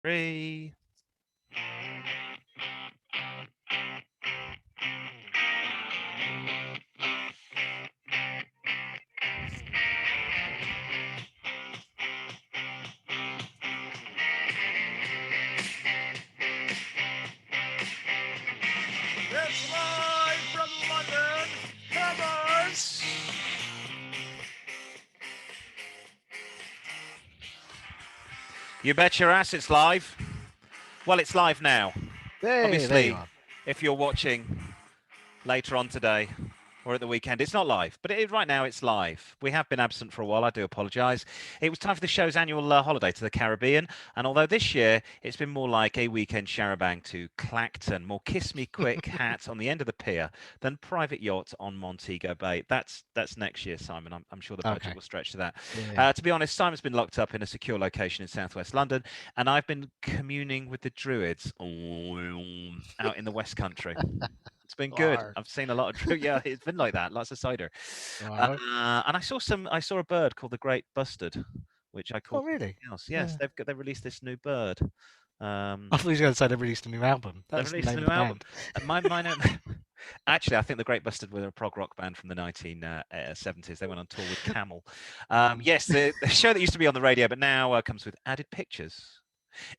3. It's live from London. Hammers. You bet your ass it's live. Well, it's live now. There Obviously, you are. if you're watching later on today or at the weekend, it's not live, but right now it's live. We have been absent for a while. I do apologise. It was time for the show's annual holiday to the Caribbean, and although this year it's been more like a weekend charabang to Clacton, more kiss me quick hat on the end of the pier than private yacht on Montego Bay. That's next year, Simon. I'm sure the budget will stretch to that. Yeah. To be honest, Simon's been locked up in a secure location in southwest London, and I've been communing with the Druids out in the West Country. It's been good. I've seen a lot of yeah, it's been like that. Lots of cider. And I saw a bird called the Great Bustard, which I called really? else. Yes, Yeah. they released this new bird. I thought you were going to say they released a new album. That's the name of the band. Actually, I think the Great Bustard were a prog rock band from the 1970s. They went on tour with Camel. Yes, the show that used to be on the radio, but now comes with added pictures,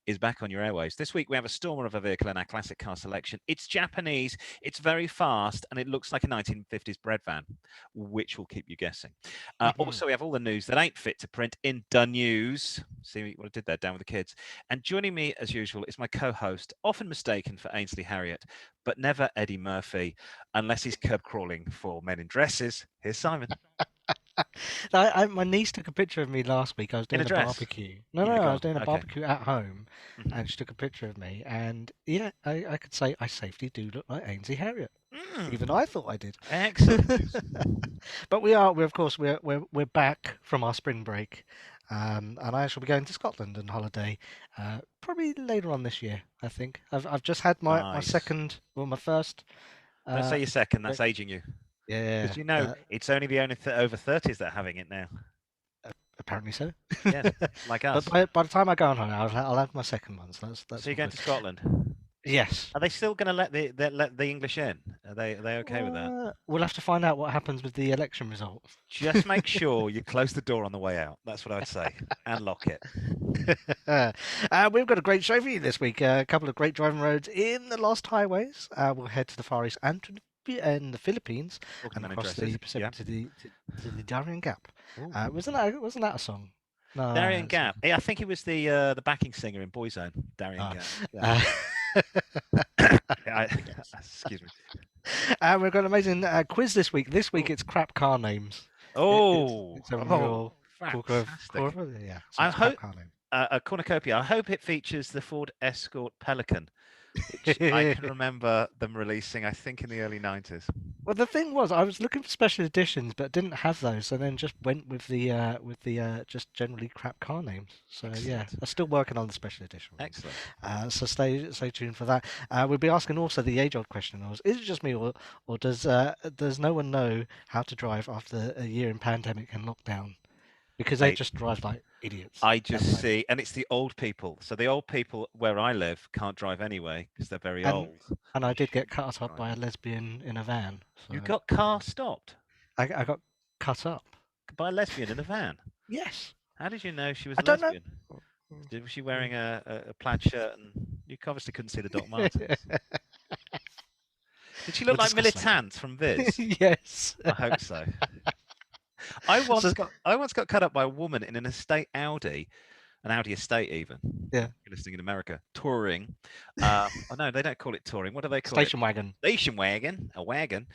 is back on your airwaves. This week we have a stormer of a vehicle in our classic car selection. It's Japanese, it's very fast, and it looks like a 1950s bread van, which will keep you guessing. Also, we have all the news that ain't fit to print in the news. See what I did there, down with the kids. And joining me, as usual, is my co-host, often mistaken for Ainsley Harriott, but never Eddie Murphy, unless he's curb crawling for men in dresses. Here's Simon. My niece took a picture of me last week. I was doing a barbecue. No, I was doing a barbecue at home, and she took a picture of me. And yeah, I could say I safely do look like Ainsley Harriott. Even I thought I did. Excellent. But we're back from our spring break, and I shall be going to Scotland on holiday, probably later on this year. I think I've just had my second, well, my first. Don't say your second. That's aging you. Yeah, because it's only the over 30s that are having it now. Apparently so. Yeah, like us. But by the time I go on holiday, I'll have my second one. So that's. So you're going to Scotland? Yes. Are they still going to let the English in? Are they okay with that? We'll have to find out what happens with the election result. Just make sure you close the door on the way out. That's what I'd say, and lock it. We've got a great show for you this week. A couple of great driving roads in the Lost Highways. We'll head to the Far East and to the Philippines, and across the Pacific to the Darien Gap. Wasn't that a song? No, Darien Gap. Yeah, I think it was the backing singer in Boyzone, Darien Gap. Yeah. Excuse me. We've got an amazing quiz this week. This week it's crap car names. It's a real yeah. I hope a cornucopia. I hope it features the Ford Escort Pelican. Which I can remember them releasing, I think, in the early 90s. Well, the thing was, I was looking for special editions, but didn't have those, and then just went with the just generally crap car names. So excellent. Yeah, I'm still working on the special edition. Excellent. So stay tuned for that. We'll be asking also the age-old question: is it just me, or does no one know how to drive after a year in pandemic and lockdown? Because they just drive like idiots. I just see, and it's the old people. So the old people where I live can't drive anyway because they're very old. And I did get cut up by a lesbian in a van. So. You got car stopped? I got cut up. By a lesbian in a van? Yes. How did you know she was a lesbian? Was she wearing a plaid shirt? And you obviously couldn't see the Doc Martens. Did she look like Militant from Viz? Yes. I hope so. I once got cut up by a woman in an estate Audi, an Audi estate even. Yeah. You're listening in America. Touring. Oh no, they don't call it touring. What do they call Station wagon. Station wagon. A wagon.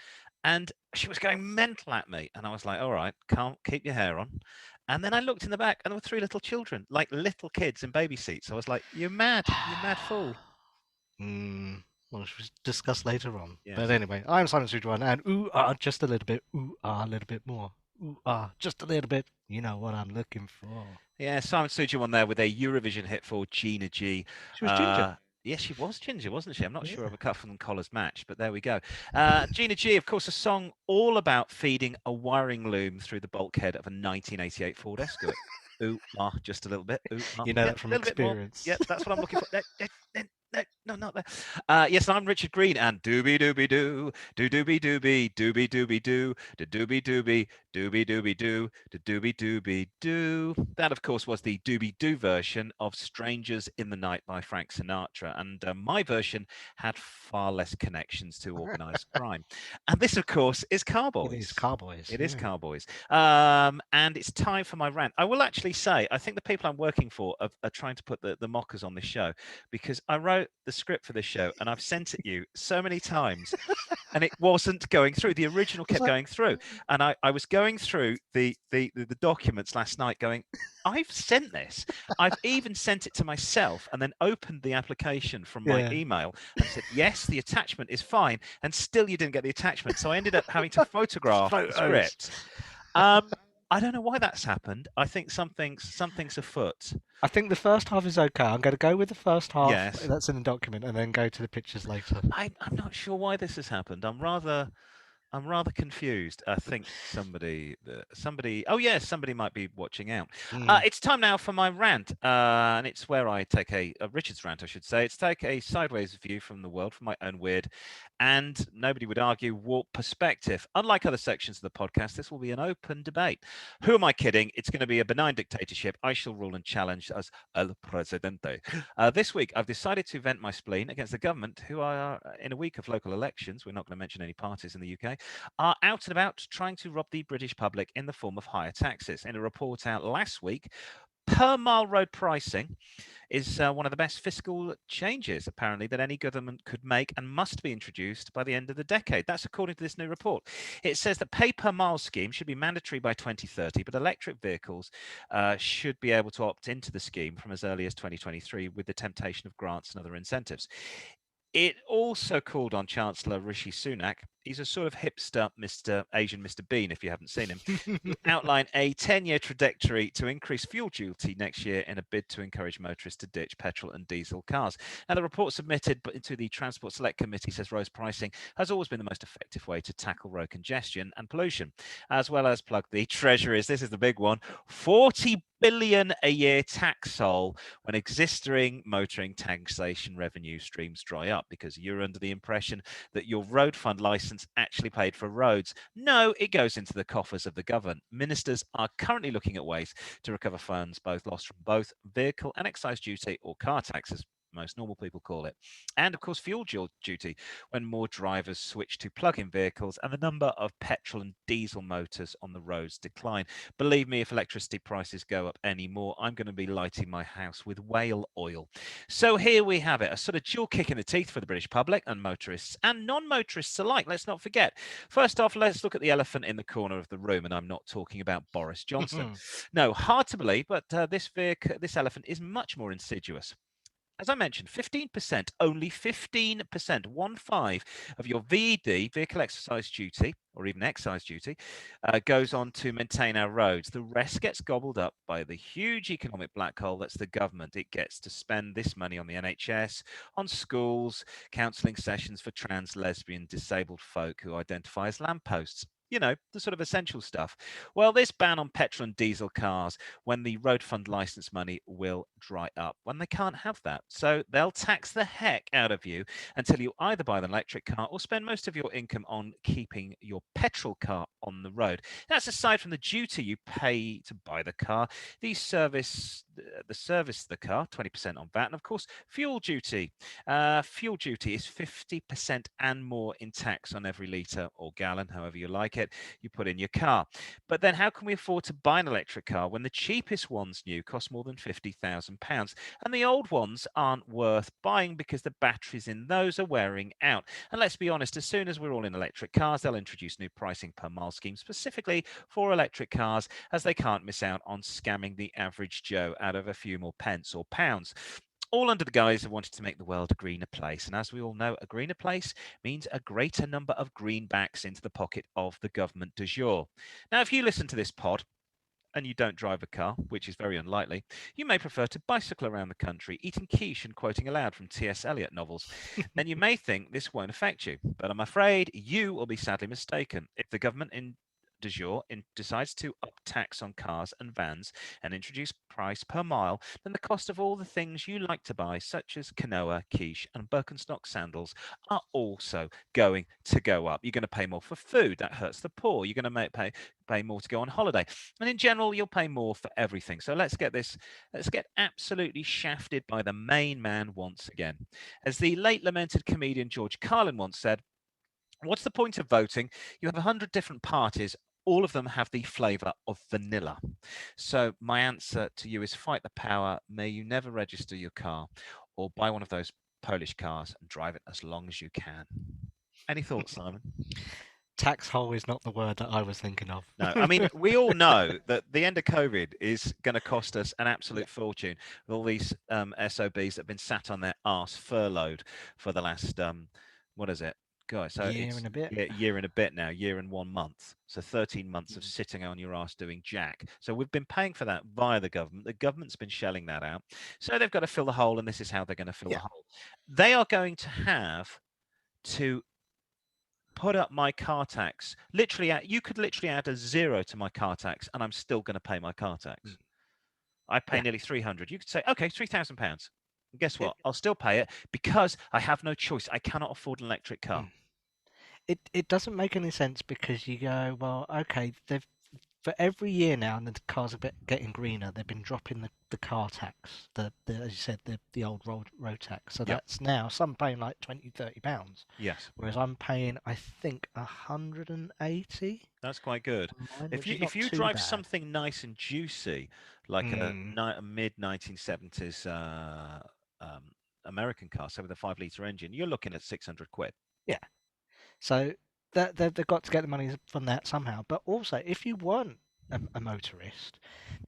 And she was going mental at me. And I was like, all right, can't keep your hair on. And then I looked in the back and there were 3 little children, like little kids in baby seats. I was like, you're mad. You're mad fool. Well, we should discuss later on. Yes. But anyway, I'm Simon Sujuan, and just a little bit, a little bit more. Just a little bit. You know what I'm looking for. Yeah, Simon Sujuan there with a Eurovision hit for Gina G. She was ginger. Yes, she was ginger, wasn't she? I'm not sure of a cuff and collars match, but there we go. Gina G, of course, a song all about feeding a wiring loom through the bulkhead of a 1988 Ford Escort. Ooh, ah, just a little bit. Ooh, ah. You know Yep, that from a little bit more. experience. Yep, that's what I'm looking for. No, not there. Yes, I'm Richard Green, and doobie doobie doo, doo doobie doobie, doobie doobie doo, da doobie doobie, doobie doobie doo, da doobie doobie doo. That, of course, was the doobie doo version of "Strangers in the Night" by Frank Sinatra, and my version had far less connections to organised crime. And this, of course, is It is Car-Boyz. Car-Boyz. It is Yeah. Car-Boyz. And it's time for my rant. I will actually say, I think the people I'm working for are trying to put the mockers on this show, because I wrote the script for this show and I've sent it you so many times and it wasn't going through. The original Was kept that? going through. And I was going through the documents last night going, I've sent this. I've even sent it to myself and then opened the application from my Yeah. email and said, yes, the attachment is fine. And still you didn't get the attachment. So I ended up having to photograph the Photos. script. I don't know why that's happened. I think something's afoot. I think the first half is okay. I'm going to go with the first half Yes. that's in the document and then go to the pictures later. I'm not sure why this has happened. I'm rather confused. I think somebody. Oh yes, somebody might be watching out. It's time now for my rant, and it's where I take a Richard's rant, I should say. It's take a sideways view from the world, from my own weird, and nobody would argue, warped perspective. Unlike other sections of the podcast, this will be an open debate. Who am I kidding? It's going to be a benign dictatorship. I shall rule and challenge as el presidente. This week, I've decided to vent my spleen against the government, who are in a week of local elections. We're not going to mention any parties in the UK. Are out and about trying to rob the British public in the form of higher taxes. In a report out last week, per mile road pricing is one of the best fiscal changes, apparently, that any government could make and must be introduced by the end of the decade. That's according to this new report. It says that pay per mile scheme should be mandatory by 2030, but electric vehicles should be able to opt into the scheme from as early as 2023 with the temptation of grants and other incentives. It also called on Chancellor Rishi Sunak. He's a sort of hipster Mr. Bean, if you haven't seen him, to outline a 10-year trajectory to increase fuel duty next year in a bid to encourage motorists to ditch petrol and diesel cars. Now, the report submitted to the Transport Select Committee says road pricing has always been the most effective way to tackle road congestion and pollution, as well as plug the Treasury's, this is the big one, 40 billion a year tax hole when existing motoring taxation revenue streams dry up, because you're under the impression that your road fund license actually paid for roads. No, it goes into the coffers of the government. Ministers are currently looking at ways to recover funds both lost from both vehicle and excise duty, or car taxes, most normal people call it, and of course fuel duty when more drivers switch to plug-in vehicles and the number of petrol and diesel motors on the roads decline. Believe me, if electricity prices go up any more, I'm going to be lighting my house with whale oil. So here we have it, a sort of dual kick in the teeth for the British public and motorists and non-motorists alike. Let's not forget. First off, let's look at the elephant in the corner of the room, and I'm not talking about Boris Johnson. No, hard to believe, but this elephant is much more insidious. As I mentioned, 15%, only 15%, 1/5 of your VED, vehicle exercise duty, or even excise duty, goes on to maintain our roads. The rest gets gobbled up by the huge economic black hole that's the government. It gets to spend this money on the NHS, on schools, counselling sessions for trans, lesbian, disabled folk who identify as lampposts. You know, the sort of essential stuff. Well, this ban on petrol and diesel cars, when the road fund license money will dry up, when they can't have that. So they'll tax the heck out of you until you either buy an electric car or spend most of your income on keeping your petrol car on the road. That's aside from the duty you pay to buy the car, the service the car, 20% on VAT, and of course, fuel duty. Fuel duty is 50% and more in tax on every litre or gallon, however you like it, you put in your car. But then how can we afford to buy an electric car when the cheapest ones new cost more than £50,000 and the old ones aren't worth buying because the batteries in those are wearing out? And let's be honest, as soon as we're all in electric cars, they'll introduce new pricing per mile schemes specifically for electric cars, as they can't miss out on scamming the average Joe out of a few more pence or pounds, all under the guise of wanting to make the world a greener place. And as we all know, a greener place means a greater number of greenbacks into the pocket of the government du jour. Now, if you listen to this pod and you don't drive a car, which is very unlikely, you may prefer to bicycle around the country, eating quiche and quoting aloud from T.S. Eliot novels. Then you may think this won't affect you, but I'm afraid you will be sadly mistaken. If the government du jour decides to up tax on cars and vans and introduce price per mile, then the cost of all the things you like to buy, such as quinoa, quiche, and Birkenstock sandals, are also going to go up. You're going to pay more for food. That hurts the poor. You're going to pay more to go on holiday. And in general, you'll pay more for everything. So let's get absolutely shafted by the main man once again. As the late lamented comedian George Carlin once said, what's the point of voting? You have 100 different parties. All of them have the flavour of vanilla. So my answer to you is fight the power. May you never register your car or buy one of those Polish cars and drive it as long as you can. Any thoughts, Simon? Tax hole is not the word that I was thinking of. No, I mean, we all know that the end of COVID is going to cost us an absolute fortune with all these SOBs that have been sat on their arse furloughed for the last, what is it? God, so year and a bit. Yeah, year and a bit now, year and 1 month. So 13 months of sitting on your ass doing jack. So we've been paying for that via the government. The government's been shelling that out. So they've got to fill the hole, and this is how they're going to fill the hole. They are going to have to put up my car tax. Literally, you could literally add a 0 to my car tax, and I'm still going to pay my car tax. I pay nearly 300. You could say, okay, £3,000. And guess what? I'll still pay it because I have no choice. I cannot afford an electric car. It doesn't make any sense because you go, well, okay, they've for every year now, and the cars are getting greener, they've been dropping the car tax, the as you said, the old road tax. So that's now some paying like £20-30. Yes. Whereas I'm paying, I think, 180. That's quite good. If you drive something nice and juicy, like a mid 1970s American car, so with a 5-litre engine, you're looking at £600. Yeah. So they've got to get the money from that somehow. But also, if you weren't a motorist,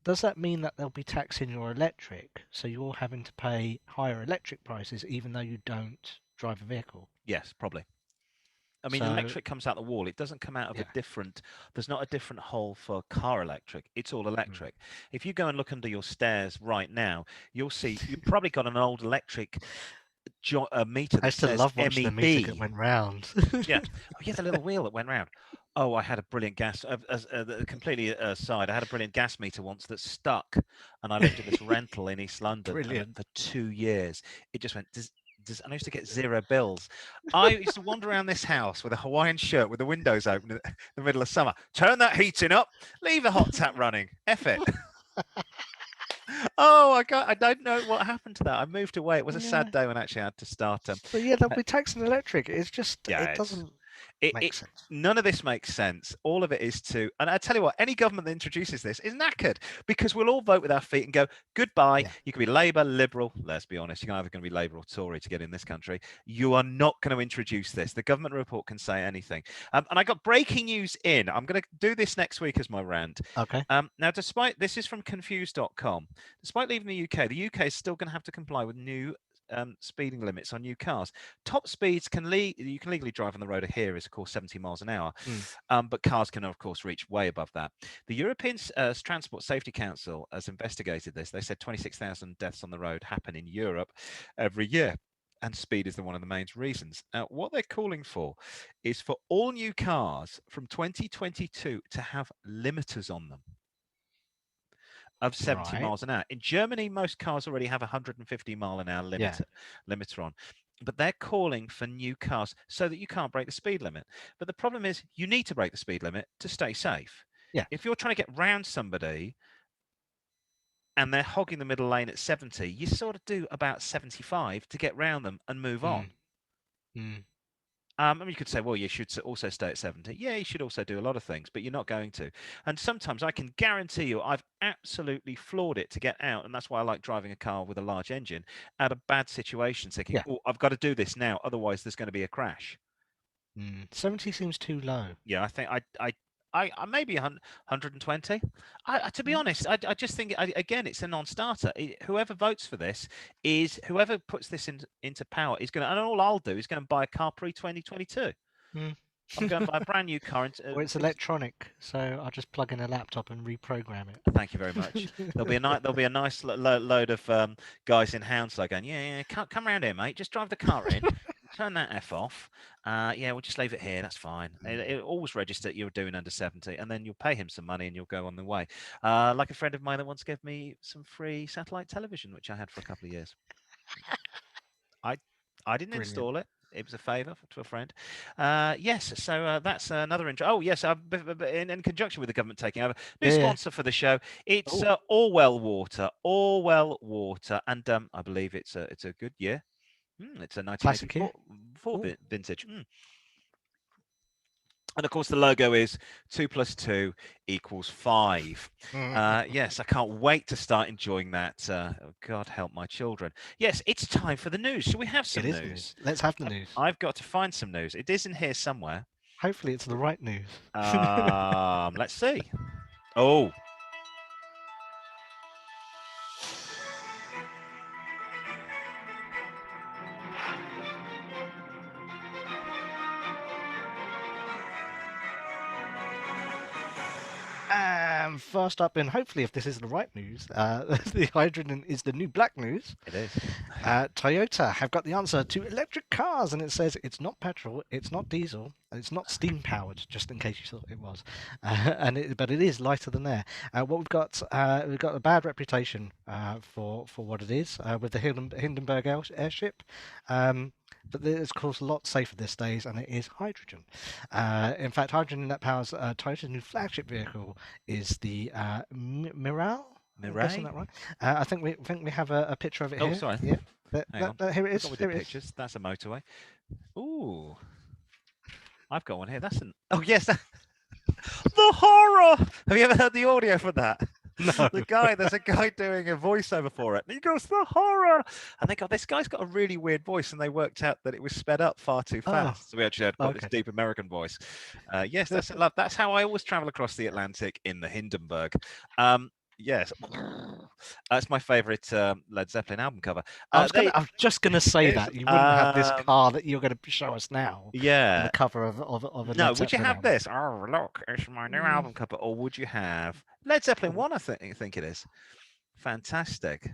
does that mean that they'll be taxing your electric? So you're having to pay higher electric prices even though you don't drive a vehicle? Yes, probably. I mean, electric comes out the wall. It doesn't come out of a different... There's not a different hole for car electric. It's all electric. If you go and look under your stairs right now, you'll see you've probably got an old electric meter that I used to says love watching the meter that MEB. went round. Yeah. Oh, yeah, the little wheel that went round. Oh, I had a brilliant completely aside, I had a brilliant gas meter once that stuck, and I lived in this rental in East London for 2 years. It just went... and I used to get 0 bills. I used to wander around this house with a Hawaiian shirt with the windows open in the middle of summer. Turn that heating up. Leave the hot tap running. F it. Oh, I don't know what happened to that. I moved away. It was a sad day when actually I had to start. But yeah, they'll be taxing electric. It's just it doesn't make sense. None of this makes sense. All of it is to, and I tell you what, any government that introduces this is knackered because we'll all vote with our feet and go goodbye. Yeah. You can be Labour, Liberal. Let's be honest, you're either going to be Labour or Tory to get in this country. You are not going to introduce this. The government report can say anything. And I got breaking news in. I'm going to do this next week as my rant. Okay. Now, despite this is from confused.com. Despite leaving the UK is still going to have to comply with new speeding limits on new cars. Top speeds you can legally drive on the road here is of course 70 miles an hour, but cars can of course reach way above that. The European Transport Safety Council has investigated this. They said 26,000 deaths on the road happen in Europe every year, and speed is one of the main reasons. Now, what they're calling for is for all new cars from 2022 to have limiters on them of 70 miles an hour. In Germany, most cars already have 150 mile an hour limiter on. But they're calling for new cars so that you can't break the speed limit. But the problem is you need to break the speed limit to stay safe. Yeah. If you're trying to get round somebody and they're hogging the middle lane at 70, you sort of do about 75 to get round them and move on. I mean, you could say, well, you should also stay at 70. Yeah, you should also do a lot of things, but you're not going to. And sometimes I can guarantee you I've absolutely floored it to get out. And that's why I like driving a car with a large engine out of bad situations, thinking, oh, I've got to do this now. Otherwise, there's going to be a crash. 70 seems too low. Yeah, I think I maybe 120. To be honest, I just think again it's a non-starter. Whoever votes for this whoever puts this into power is going to, and all I'll do is going to buy a Capri 2022. I'm going to buy a brand new car. Well, it's electronic, so I'll just plug in a laptop and reprogram it. Thank you very much. There'll be a nice load of guys in Hounslow going, yeah, come round here, mate. Just drive the car in. turn that F off. Yeah, we'll just leave it here. That's fine. It always register you're doing under 70, and then you'll pay him some money and you'll go on the way. Like a friend of mine that once gave me some free satellite television, which I had for a couple of years. I didn't Brilliant. install it. It was a favour to a friend. Yes, so that's another intro. Oh, yes, in conjunction with the government taking over, new sponsor for the show. It's Orwell Water. Orwell Water, and I believe it's a good year. It's a 1984 vintage. And of course, the logo is 2 + 2 = 5. Yes, I can't wait to start enjoying that. God help my children. Yes, it's time for the news. Shall we have some news? Let's have the news. I've got to find some news. It is in here somewhere. Hopefully, it's the right news. Let's see. Oh. First up, and hopefully, if this is the right news, the hydrogen is the new black news. It is. Toyota have got the answer to electric cars, and it says it's not petrol, it's not diesel, and it's not steam powered. Just in case you thought it was, but it is lighter than air. What we've got a bad reputation for what it is with the Hindenburg airship. But it's, of course, a lot safer these days, and it is hydrogen. In fact, hydrogen that powers Toyota's new flagship vehicle is the Mirai. Mirai? That right? I think we have a picture of it here. Oh, sorry. Yeah. Here it is. Here it is. That's a motorway. Ooh. I've got one here. That's an. Oh yes. The horror. Have you ever heard the audio for that? No. There's a guy doing a voiceover for it. And he goes, the horror. And they go, this guy's got a really weird voice. And they worked out that it was sped up far too fast. So we actually had this deep American voice. Yes, that's love. That's how I always travel across the Atlantic in the Hindenburg. Yes, that's my favourite Led Zeppelin album cover. I was just going to say that you wouldn't have this car that you're going to show us now. Yeah, the cover of a no. Led Would you have album. this? Oh, look, it's my new album cover. Or would you have Led Zeppelin 1? I think it is. Fantastic.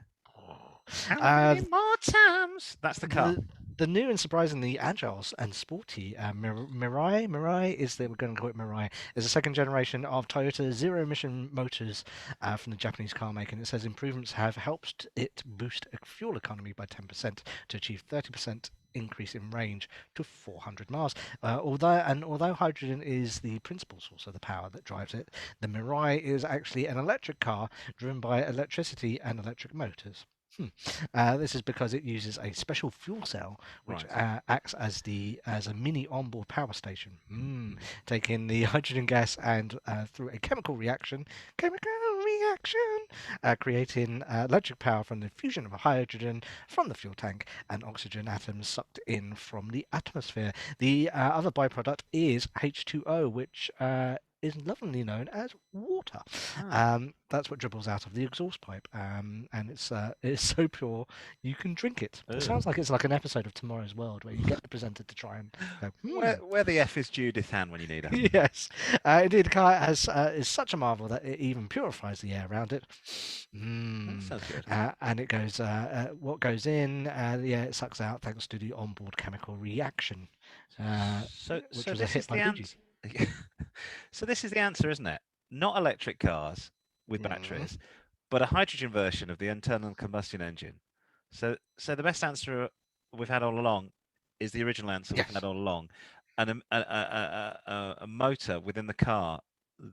How many more times? That's the car. The new and surprisingly agile and sporty Mirai is we're going to call it Mirai, is a second generation of Toyota zero-emission motors from the Japanese car maker. And it says improvements have helped it boost fuel economy by 10% to achieve 30% increase in range to 400 miles. Although hydrogen is the principal source of the power that drives it, the Mirai is actually an electric car driven by electricity and electric motors. This is because it uses a special fuel cell which acts as a mini onboard power station, taking the hydrogen gas and through a chemical reaction, creating electric power from the fusion of hydrogen from the fuel tank and oxygen atoms sucked in from the atmosphere. The other byproduct is H2O, which is lovingly known as water. That's what dribbles out of the exhaust pipe, and it's so pure you can drink it. It sounds like it's like an episode of Tomorrow's World where you get the presenter to try and go, where the F is Judith Ann when you need her. Yes, indeed, the car is such a marvel that it even purifies the air around it. That sounds good. And it goes, what goes in, it sucks out thanks to the onboard chemical reaction. Which was a hit by Bee Gees. So this is the answer, isn't it? Not electric cars with batteries, but a hydrogen version of the internal combustion engine. So the best answer we've had all along is the original answer we've had all along, and a motor within the car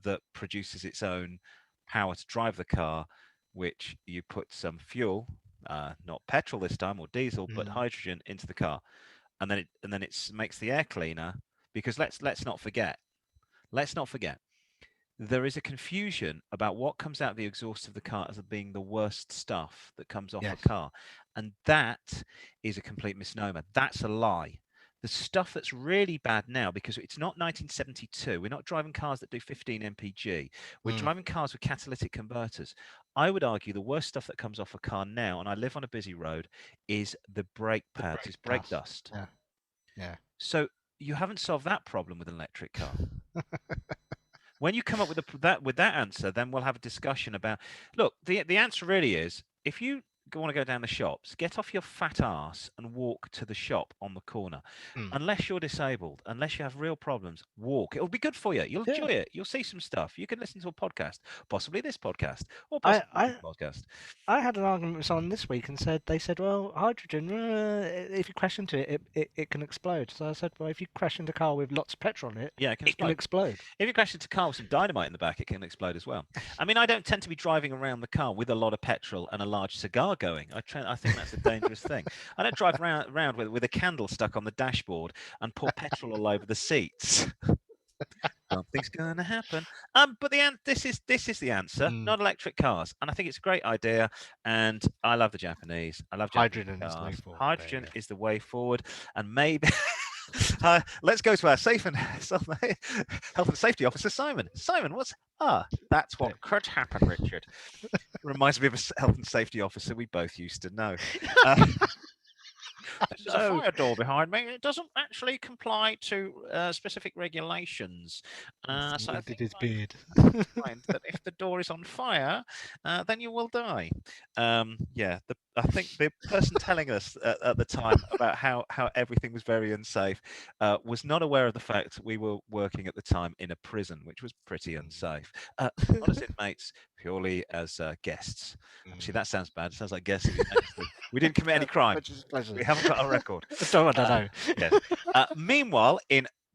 that produces its own power to drive the car, which you put some fuel, not petrol this time or diesel, but hydrogen into the car, and then it makes the air cleaner. Because let's not forget, there is a confusion about what comes out of the exhaust of the car as being the worst stuff that comes off a car, and that is a complete misnomer. That's a lie. The stuff that's really bad now, because it's not 1972, we're not driving cars that do 15 mpg. We're driving cars with catalytic converters. I would argue the worst stuff that comes off a car now, and I live on a busy road, is the brake pads, is brake dust. Yeah. So you haven't solved that problem with an electric car. When you come up with that answer, then we'll have a discussion about. Look, the answer really is if you want to go down the shops, get off your fat ass and walk to the shop on the corner. Unless you're disabled, unless you have real problems, walk. It'll be good for you. You'll enjoy it. You'll see some stuff. You can listen to a podcast, possibly this podcast, or possibly this podcast. I had an argument with someone this week and they said, well, hydrogen, if you crash into it, it can explode. So I said, well, if you crash into a car with lots of petrol on it, yeah, it can explode. If you crash into a car with some dynamite in the back, it can explode as well. I mean, I don't tend to be driving around the car with a lot of petrol and a large cigar going. I think that's a dangerous thing. I don't drive around with a candle stuck on the dashboard and pour petrol all over the seats. Something's going to happen. But this is the answer. Not electric cars, and I think it's a great idea. And I love the Japanese. I love hydrogen is the way forward. Hydrogen is the way forward, and maybe. Let's go to our health and safety officer, Simon. Simon, that's what could happen, Richard. Reminds me of a health and safety officer we both used to know. There's a fire door behind me. It doesn't actually comply to specific regulations. So I think his beard. Find that if the door is on fire, then you will die. I think the person telling us at the time about how everything was very unsafe was not aware of the fact we were working at the time in a prison, which was pretty unsafe. Not as inmates, purely as guests. Actually, that sounds bad. It sounds like guests. We didn't commit any crime. We haven't got a record. I don't know. Yes. Meanwhile,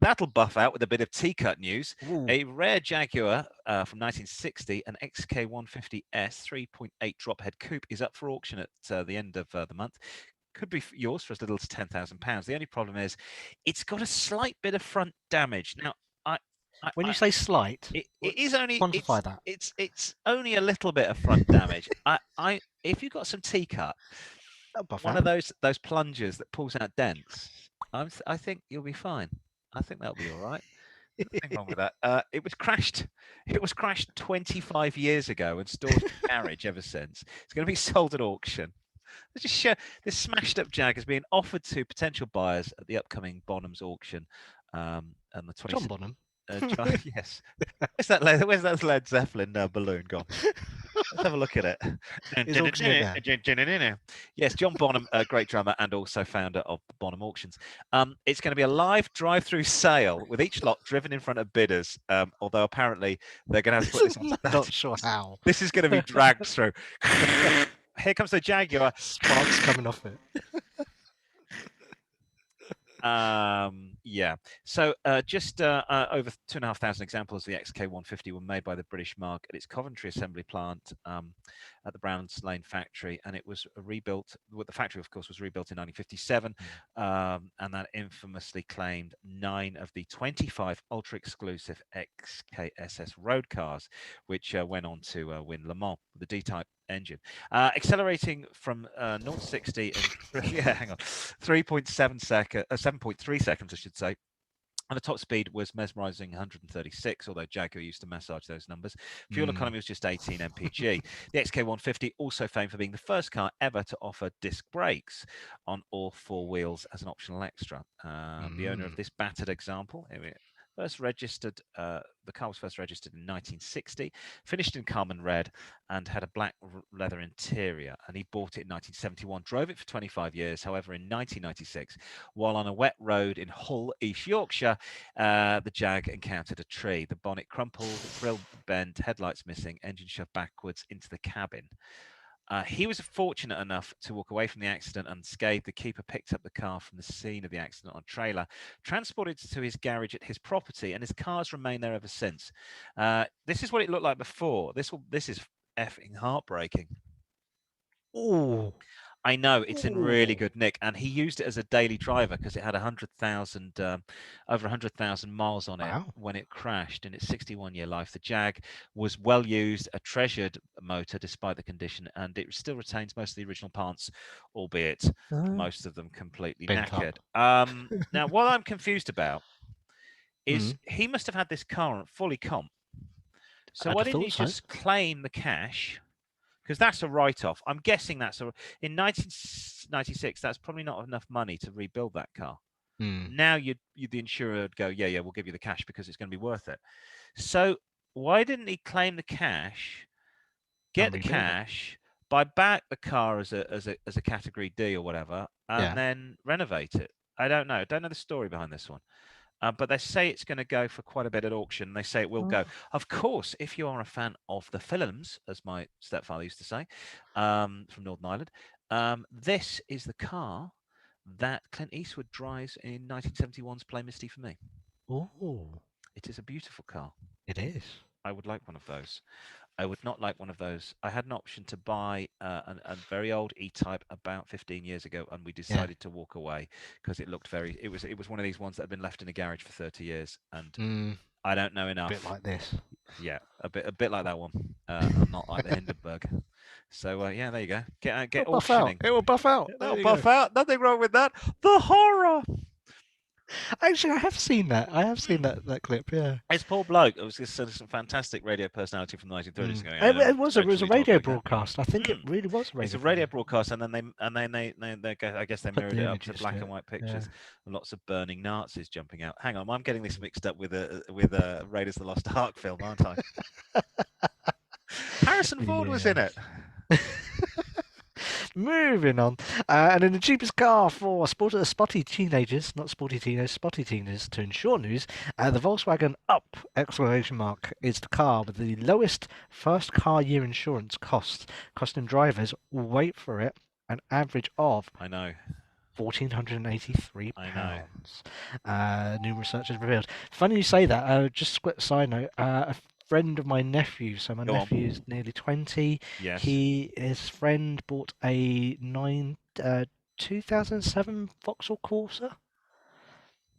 that'll buff out with a bit of T-cut news. A rare Jaguar from 1960, an XK150S 3.8 drop-head coupe, is up for auction at the end of the month. Could be yours for as little as £10,000. The only problem is it's got a slight bit of front damage. Now, when you say slight, it is only quantify that. It's only a little bit of front damage. If you've got some T-cut, one of those plungers that pulls out dents, I think you'll be fine. I think that'll be all right. Nothing wrong with that. It was crashed 25 years ago and stored in the garage ever since. It's going to be sold at auction. Let's just show this smashed up Jag is being offered to potential buyers at the upcoming Bonham's auction. And the 20th. John Bonham. Yes. Where's that Led Zeppelin balloon gone? Let's have a look at it. Yes, John Bonham, a great drummer and also founder of Bonham Auctions. It's going to be a live drive-through sale with each lot driven in front of bidders. Although apparently they're going to have to put this on. Not sure how. This is going to be dragged through. Here comes the Jaguar. Sparks coming off it. So just over 2,500 examples of the XK150 were made by the British Mark at its Coventry assembly plant at the Browns Lane factory, and it was rebuilt. The factory, of course, was rebuilt in 1957, and that infamously claimed 9 of the 25 ultra-exclusive XKSS road cars, which went on to win Le Mans with the D-Type engine, accelerating from 0 to 60 in 7.3 seconds, I should say. And the top speed was mesmerizing 136, although Jaguar used to massage those numbers. Fuel economy was just 18 mpg. The XK150 also famed for being the first car ever to offer disc brakes on all 4 wheels as an optional extra. The owner of this battered example, the car was first registered in 1960, finished in Carmen red, and had a black leather interior. And he bought it in 1971, drove it for 25 years. However, in 1996, while on a wet road in Hull, East Yorkshire, the Jag encountered a tree. The bonnet crumpled, grille bent, headlights missing, engine shoved backwards into the cabin. He was fortunate enough to walk away from the accident unscathed. The keeper picked up the car from the scene of the accident on a trailer, transported it to his garage at his property, and his cars remain there ever since. This is what it looked like before. This is effing heartbreaking. Oh, I know, it's in really good nick, and he used it as a daily driver because it had over 100,000 miles on it when it crashed in its 61-year life. The Jag was well used, a treasured motor despite the condition, and it still retains most of the original parts, albeit most of them completely knackered. Now, what I'm confused about is he must have had this car fully comp. So why didn't he just claim the cash? Because that's a write-off. I'm guessing in 1996, that's probably not enough money to rebuild that car. Now the insurer would go, yeah, we'll give you the cash because it's going to be worth it. So why didn't he claim the cash, get the cash, buy back the car as a category D or whatever, and Yeah. then renovate it. I don't know. Don't know the story behind this one. But they say it's going to go for quite a bit at auction. They say it will go. Of course, if you are a fan of the films, as my stepfather used to say, from Northern Ireland, this is the car that Clint Eastwood drives in 1971's Play Misty for Me. Oh, it is a beautiful car. It is. I would like one of those. I would not like one of those. I had an option to buy a very old E-Type about 15 years ago, and we decided to walk away because it looked very. It was one of these ones that had been left in a garage for 30 years, and I don't know enough. A bit like this. Yeah, a bit like that one. Not like the Hindenburg. So yeah, there you go. Get auctioning. It will buff out. It'll buff out. Nothing wrong with that. The horror. Actually, I have seen that. I have seen that clip. Yeah, it's Paul Bloke. It was just some fantastic radio personality from the 1930s. Going, it was a radio broadcast. I think it really was a radio. It's a radio broadcast, and then they I guess they mirrored it up to black and white pictures. And lots of burning Nazis jumping out. Hang on, I'm getting this mixed up with Raiders of the Lost Ark film, aren't I? Harrison Ford was in it. Moving on, and in the cheapest car for spotty teenagers, not sporty teenagers, spotty teenagers to insure news, the Volkswagen Up ! Is the car with the lowest first car year insurance costs, costing drivers, wait for it, an average of £1,483. I know. New research has revealed. Funny you say that. Just a quick side note. A friend of my nephew, so my nephew is nearly 20. Yes. His friend bought a 2007 Vauxhall Corsa.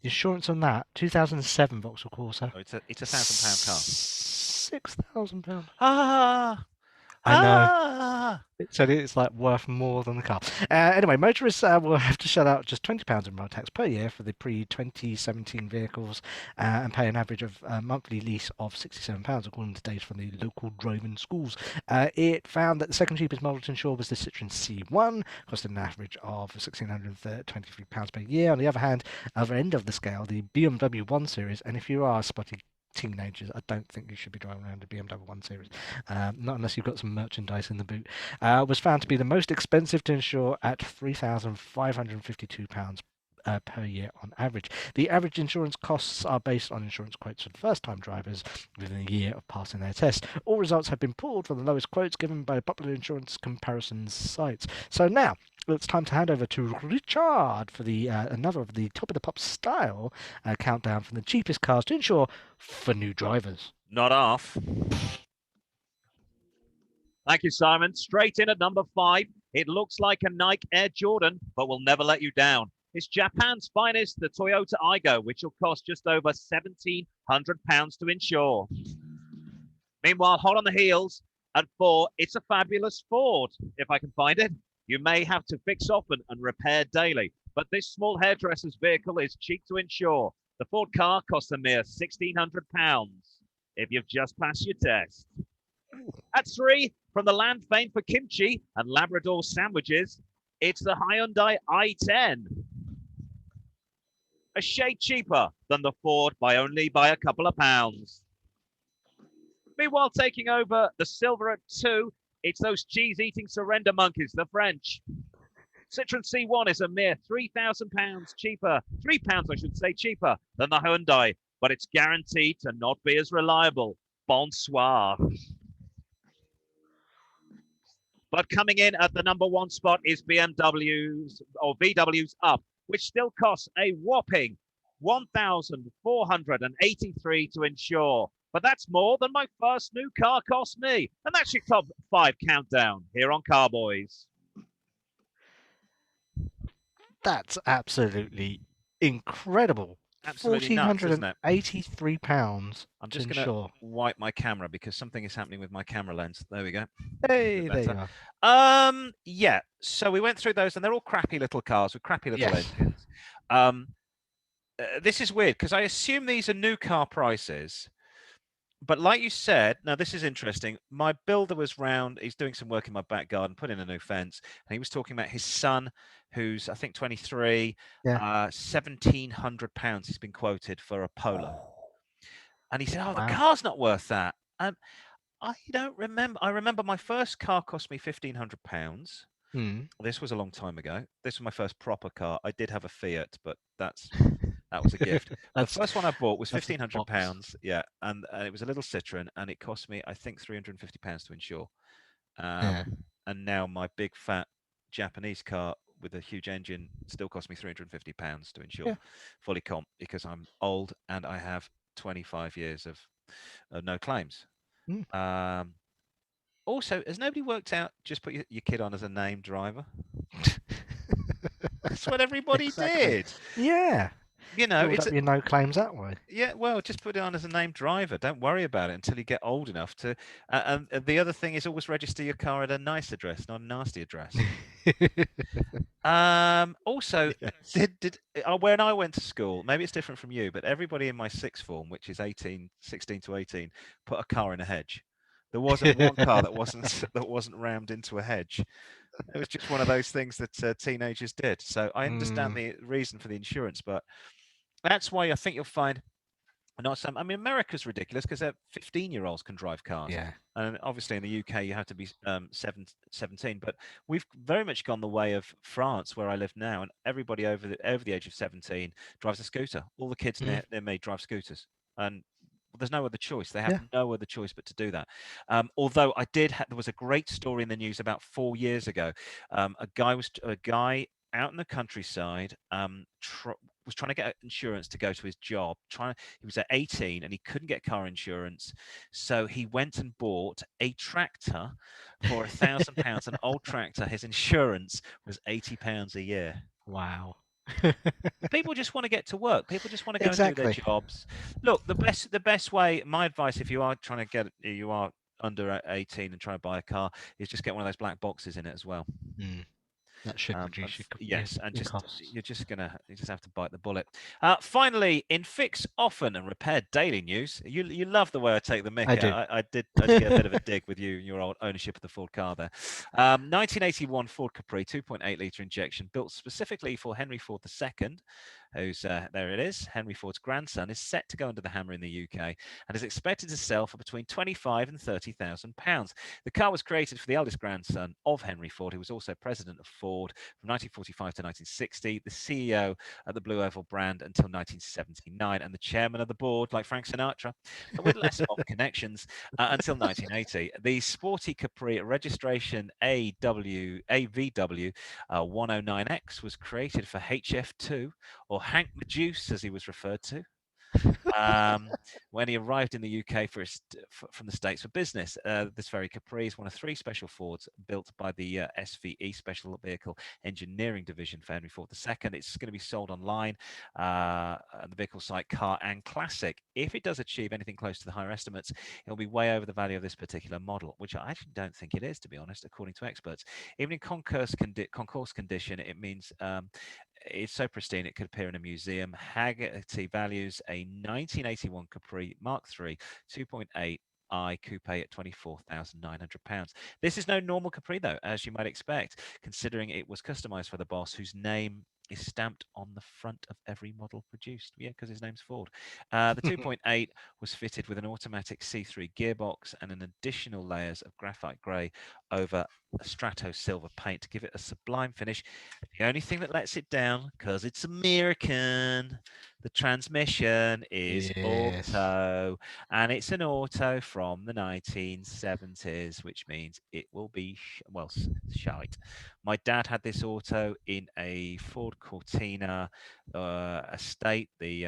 The insurance on that, 2007 Vauxhall Corsa. Oh, it's a £1,000 car. £6,000. I know. So it's like worth more than the car. Anyway, motorists will have to shell out just £20 in road tax per year for the pre-2017 vehicles and pay an average of monthly lease of £67, according to data from the local driving schools. It found that the second cheapest model to insure was the Citroen C1, costing an average of £1,623 per year. On the other hand, other end of the scale, the BMW 1 Series, and if you are a spotty teenagers, I don't think you should be driving around a BMW 1 Series, not unless you've got some merchandise in the boot, was found to be the most expensive to insure at £3,552 per year on average. The average insurance costs are based on insurance quotes for first-time drivers within a year of passing their test. All results have been pulled from the lowest quotes given by popular insurance comparison sites. So now it's time to hand over to Richard for the another of the top of the pop style countdown from the cheapest cars to insure for new drivers. Not off. Thank you, Simon. Straight in at number 5. It looks like a Nike Air Jordan, but will never let you down. It's Japan's finest, the Toyota Aygo, which will cost just over £1,700 to insure. Meanwhile, hot on the heels, at 4, it's a fabulous Ford, if I can find it. You may have to fix often and repair daily, but this small hairdresser's vehicle is cheap to insure. The Ford car costs a mere £1,600 if you've just passed your test. At 3, from the land famed for kimchi and Labrador sandwiches, it's the Hyundai i10. A shade cheaper than the Ford by a couple of pounds. Meanwhile, taking over the silver at 2, it's those cheese-eating surrender monkeys, the French. Citroen C1 is a mere £3,000 cheaper, £3 I should say cheaper than the Hyundai, but it's guaranteed to not be as reliable. Bonsoir. But coming in at the number 1 spot is VW's Up, which still costs a whopping £1,483 to insure. But that's more than my first new car cost me. And that's your top 5 countdown here on Car-Boyz. That's absolutely incredible. Absolutely nuts, isn't it? £1,483. I'm just going to wipe my camera because something is happening with my camera lens. There we go. Hey, there you are. Yeah. So we went through those, and they're all crappy little cars with crappy little engines. This is weird because I assume these are new car prices. But like you said, now this is interesting. My builder was round. He's doing some work in my back garden, put in a new fence. And he was talking about his son, who's, I think, 23, £1,700 he's been quoted for a Polo. And he said, the car's not worth that. I don't remember. I remember my first car cost me £1,500. This was a long time ago. This was my first proper car. I did have a Fiat, but that was a gift. The first one I bought was £1,500. Yeah, and it was a little Citroen, and it cost me, I think, £350 to insure. And now my big fat Japanese car with a huge engine still costs me £350 to insure, fully comp, because I'm old and I have 25 years of no claims. Also, has nobody worked out just put your kid on as a named driver? That's what everybody did. Yeah. You know, it's your no claims that way. Yeah, well, just put it on as a named driver. Don't worry about it until you get old enough to. And the other thing is always register your car at a nice address, not a nasty address. Also, when I went to school, maybe it's different from you, but everybody in my sixth form, which is 16 to 18, put a car in a hedge. There wasn't one car that wasn't rammed into a hedge. It was just one of those things that teenagers did. So I understand the reason for the insurance, but that's why I think you'll find not some. I mean, America's ridiculous because 15-year-olds can drive cars. Yeah. And obviously in the UK you have to be 17. But we've very much gone the way of France, where I live now, and everybody over the age of 17 drives a scooter. All the kids near me drive scooters, and there's no other choice. They have no other choice but to do that. Although there was a great story in the news about 4 years ago. A guy out in the countryside was trying to get insurance to go to his job. He was at 18 and he couldn't get car insurance, so he went and bought a tractor for £1,000, an old tractor. His insurance was £80 a year. Wow. People just want to get to work. People just want to go and do their jobs. Look, the best way, my advice, if you are you are under 18 and trying to buy a car, is just get one of those black boxes in it as well. That should reduce costs. You just have to bite the bullet. Finally, in fix often and repair daily news, you love the way I take the mick. I did get a bit of a dig with you and your old ownership of the Ford car there. 1981 Ford Capri 2.8 litre injection, built specifically for Henry Ford II, who's there it is. Henry Ford's grandson is set to go under the hammer in the UK and is expected to sell for between £25,000 and £30,000. The car was created for the eldest grandson of Henry Ford, who was also president of Ford from 1945 to 1960, the CEO of the Blue Oval brand until 1979, and the chairman of the board, like Frank Sinatra, but with less mob connections, until 1980. The sporty Capri registration AVW 109X was created for HF2, or Hank the Juice, as he was referred to, when he arrived in the UK from the States for business. This very Capri is one of 3 special Fords built by the SVE, Special Vehicle Engineering Division for Henry Ford II. It's going to be sold online at the vehicle site Car and Classic. If it does achieve anything close to the higher estimates, it'll be way over the value of this particular model, which I actually don't think it is, to be honest, according to experts. Even in concourse condition, it means it's so pristine it could appear in a museum. Haggerty values a 1981 Capri Mark III 2.8 coupe at £24,900. This is no normal Capri, though, as you might expect, considering it was customized for the boss, whose name is stamped on the front of every model produced. Yeah, because his name's Ford. The 2.8 was fitted with an automatic C3 gearbox and an additional layers of graphite grey over a strato silver paint to give it a sublime finish. The only thing that lets it down, because it's American, the transmission is auto, and it's an auto from the 1970s, which means it will be shite. My dad had this auto in a Ford Cortina estate, the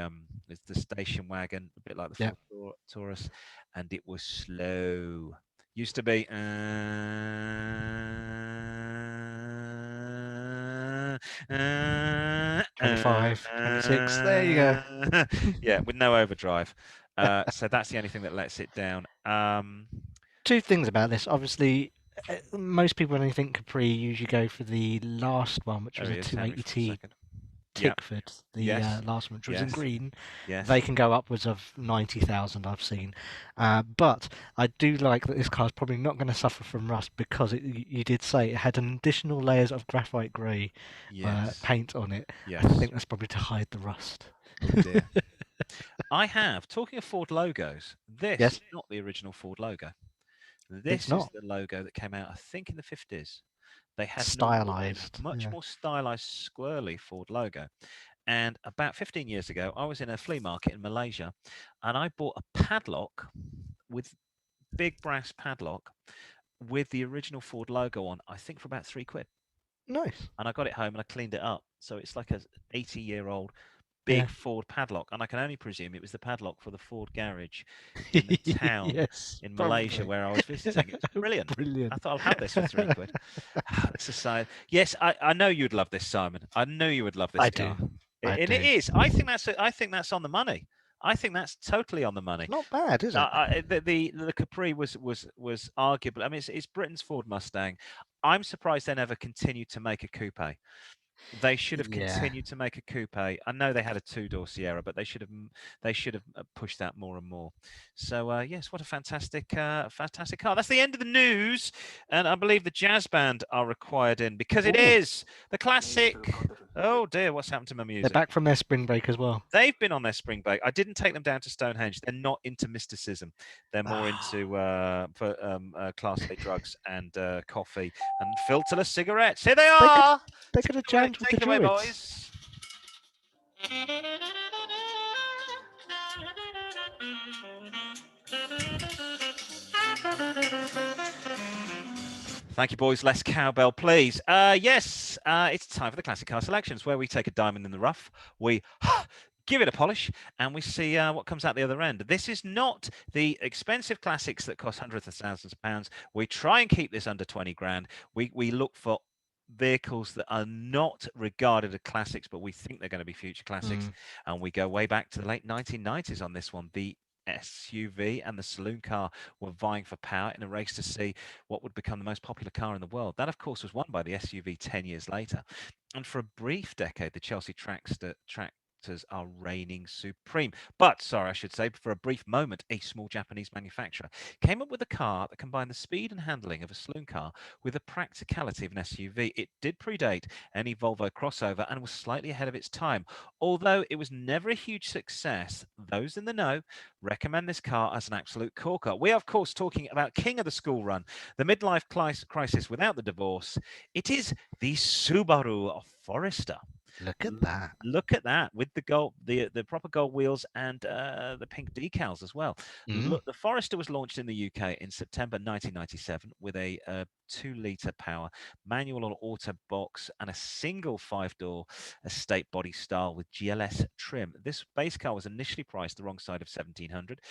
station wagon, a bit like the Ford Taurus, and it was slow. Used to be 25, 26. There you go. Yeah, with no overdrive. So that's the only thing that lets it down. 2 things about this. Obviously, most people, when they think Capri, usually go for the last one, which was a 280T Tickford, the last one, which was in green. They can go upwards of 90,000, I've seen. But I do like that this car's probably not going to suffer from rust, because you did say it had an additional layers of graphite grey paint on it. I think that's probably to hide the rust. Oh dear. I have, talking of Ford logos, this is not the original Ford logo. This is the logo that came out, I think, in the 50s. They had stylized, much more stylized, squirrely Ford logo. And about 15 years ago, I was in a flea market in Malaysia, and I bought a padlock with big brass padlock with the original Ford logo on, I think for about £3. Nice. And I got it home and I cleaned it up. So it's like a 80-year-old big Ford padlock. And I can only presume it was the padlock for the Ford garage in the town in Malaysia where I was visiting. It's brilliant. I thought I'll have this for £3. This aside, yes, I know you'd love this, Simon. I know you would love this car. And it is. I think that's on the money. I think that's totally on the money. Not bad, is it? The Capri was arguable. I mean, it's Britain's Ford Mustang. I'm surprised they never continued to make a coupe. They should have continued to make a coupe. I know they had a two-door Sierra, but they should have pushed that more and more. So yes, what a fantastic car! That's the end of the news, and I believe the jazz band are required in because it is the classic. Oh dear, what's happened to my music? They're back from their spring break as well. They've been on their spring break. I didn't take them down to Stonehenge. They're not into mysticism. They're more into Class A drugs and coffee and filterless cigarettes. Here they are. They could have jammed with the Take it away, Druids. boys. Thank you, boys. Less cowbell, please. Yes, it's time for the Classic Car Selections, where we take a diamond in the rough, we give it a polish, and we see what comes out the other end. This is not the expensive classics that cost hundreds of thousands of pounds. We try and keep this under 20 grand. We look for vehicles that are not regarded as classics, but we think they're going to be future classics. And we go way back to the late 1990s on this one. The SUV and the saloon car were vying for power in a race to see what would become the most popular car in the world. That, of course, was won by the SUV 10 years later. And for a brief decade, the Chelsea tractors are reigning supreme. But, sorry, I should say, for a brief moment, a small Japanese manufacturer came up with a car that combined the speed and handling of a saloon car with the practicality of an SUV. It did predate any Volvo crossover and was slightly ahead of its time. Although it was never a huge success, those in the know recommend this car as an absolute corker. We are, of course, talking about king of the school run, the midlife crisis without the divorce. It is the Subaru Forester. Look at that! Look at that, with the gold, the proper gold wheels and the pink decals as well. Look, the Forester was launched in the UK in September 1997 with a 2-litre power manual or auto box and a single 5-door estate body style with GLS trim. This base car was initially priced the wrong side of 1,700.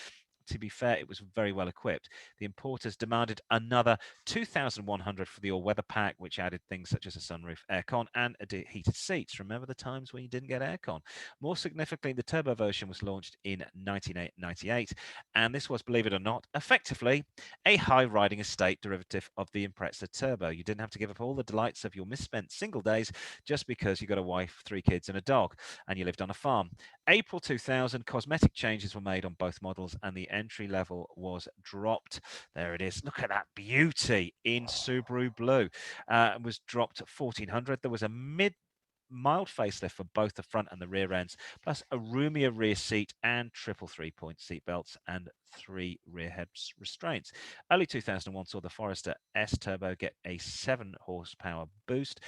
To be fair, it was very well equipped. The importers demanded another 2,100 for the all-weather pack, which added things such as a sunroof, aircon, and heated seats. Remember the times when you didn't get aircon? More significantly, the turbo version was launched in 1998, and this was, believe it or not, effectively a high-riding estate derivative of the Impreza Turbo. You didn't have to give up all the delights of your misspent single days just because you got a wife, 3 kids, and a dog, and you lived on a farm. April 2000, cosmetic changes were made on both models, and the entry level was dropped. There it is. Look at that beauty in Subaru blue. It was dropped at 1,400. There was a mild facelift for both the front and the rear ends, plus a roomier rear seat and triple 3-point seat belts and 3 rear head restraints. Early 2001 saw the Forester S Turbo get a 7 horsepower boost,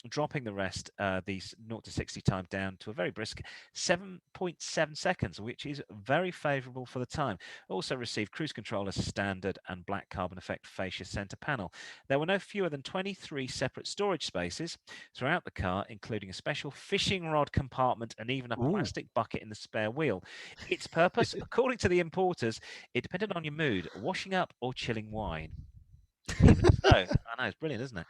dropping the rest, these 0 to 60 time down to a very brisk 7.7 seconds, which is very favourable for the time. Also received cruise control as standard and black carbon effect fascia centre panel. There were no fewer than 23 separate storage spaces throughout the car, including a special fishing rod compartment and even a plastic bucket in the spare wheel. Its purpose, according to the importers, it depended on your mood, washing up or chilling wine. Even so, I know, it's brilliant, isn't it?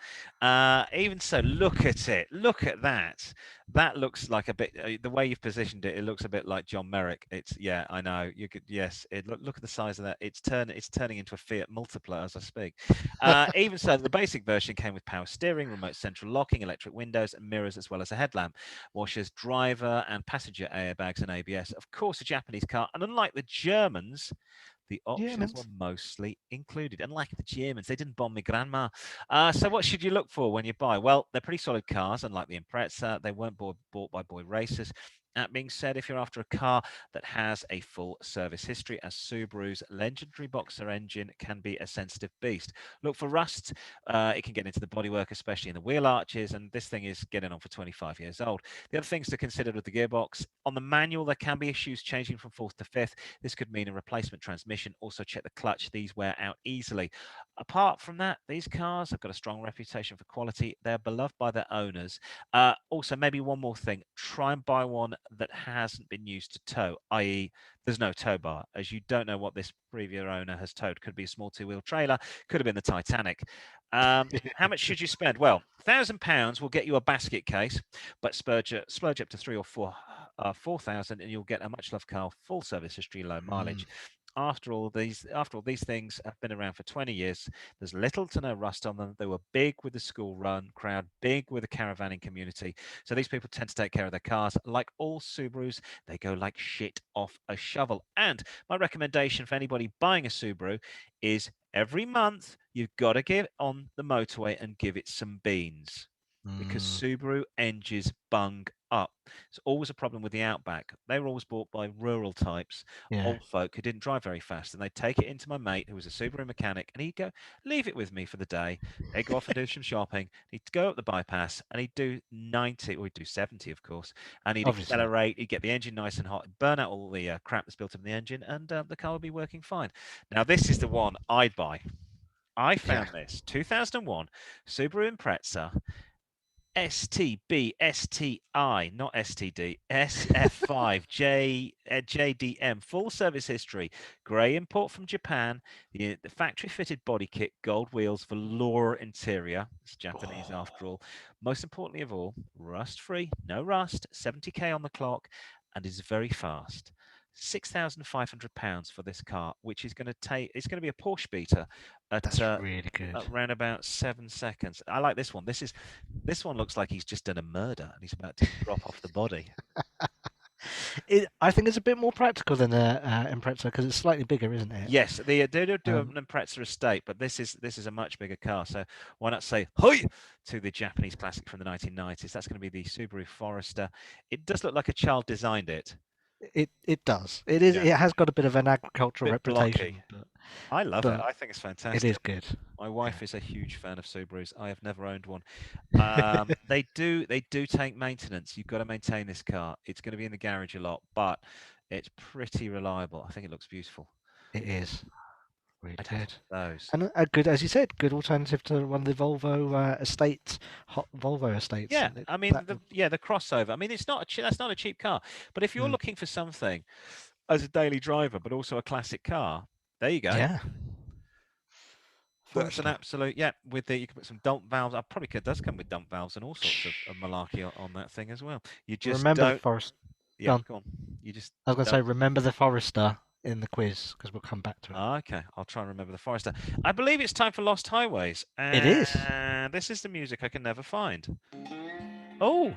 Even so, look at it. Look at that. That looks like a bit, the way you've positioned it, it looks a bit like John Merrick. It's, yeah, I know. You could, yes, look at the size of that. It's turning into a Fiat Multipla as I speak. Even so, the basic version came with power steering, remote central locking, electric windows and mirrors, as well as a headlamp, washers, driver and passenger airbags and ABS. Of course, a Japanese car, and unlike the Germans, the options were mostly included. Unlike the Germans, they didn't bomb my grandma. So what should you look for when you buy? Well, they're pretty solid cars, unlike the Impreza. They weren't bought by boy racers. That being said, if you're after a car that has a full service history, as Subaru's legendary boxer engine can be a sensitive beast. Look for rust. It can get into the bodywork, especially in the wheel arches, and this thing is getting on for 25 years old. The other things to consider with the gearbox, on the manual, there can be issues changing from fourth to fifth. This could mean a replacement transmission. Also check the clutch. These wear out easily. Apart from that, these cars have got a strong reputation for quality. They're beloved by their owners. Also, maybe one more thing, try and buy one that hasn't been used to tow, i.e. there's no tow bar, as you don't know what this previous owner has towed. Could be a small two-wheel trailer, could have been the Titanic. How much should you spend? Well, £1,000 will get you a basket case, but splurge up to 3 or 4,000 and you'll get a much loved car, full service history, low mileage. After all, these things have been around for 20 years. There's little to no rust on them. They were big with the school run crowd, big with the caravanning community. So these people tend to take care of their cars. Like all Subarus, they go like shit off a shovel. And my recommendation for anybody buying a Subaru is every month you've got to get on the motorway and give it some beans. Because Subaru engines bung up. It's always a problem with the Outback. They were always bought by rural types, old folk who didn't drive very fast, and they'd take it into my mate who was a Subaru mechanic, and he'd go, leave it with me for the day. They'd go off and do some shopping. He'd go up the bypass, and he'd do 90, or he'd do 70, of course, and he'd accelerate, he'd get the engine nice and hot, burn out all the crap that's built up in the engine, and the car would be working fine. Now, this is the one I'd buy. I found this, 2001 Subaru Impreza, STB, STI, not STD, SF5, JDM, full service history, grey import from Japan, the factory fitted body kit, gold wheels, velour interior. It's Japanese after all. Most importantly of all, rust free, no rust, 70k on the clock, and is very fast. £6,500 for this car, which is going to be a Porsche beater at really good. around about 7 seconds. I like this one. This one looks like he's just done a murder and he's about to drop off the body. I think it's a bit more practical than the Impreza because it's slightly bigger, isn't it? Yes, they do an Impreza estate, but this is a much bigger car. So why not say "Hoi" to the Japanese classic from the 1990s? That's going to be the Subaru Forester. It does look like a child designed it. It does. It is. Yeah. It has got a bit of an agricultural reputation. But I love it. I think it's fantastic. It is good. My wife is a huge fan of Subarus. I have never owned one. They do take maintenance. You've got to maintain this car. It's going to be in the garage a lot, but it's pretty reliable. I think it looks beautiful. It is. Really good. Those. And a good, as you said, good alternative to one of the Volvo estates, hot Volvo estates. Yeah, I mean, the crossover. I mean, that's not a cheap car. But if you're looking for something as a daily driver, but also a classic car, there you go. Yeah. That's an absolute, with you can put some dump valves. I probably does come with dump valves and all sorts of malarkey on that thing as well. You just remember the Forester. Yeah, go on. I was going to say, remember the Forester in the quiz because we'll come back to it. Okay, I'll try and remember the Forester. I believe it's time for Lost Highways. It is. And this is the music I can never find. Oh.